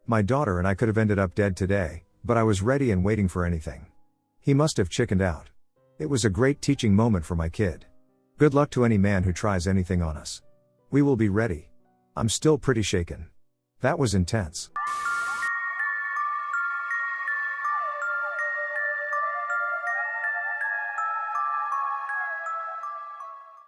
My daughter and I could have ended up dead today, but I was ready and waiting for anything. He must have chickened out. It was a great teaching moment for my kid. Good luck to any man who tries anything on us. We will be ready. I'm still pretty shaken. That was intense.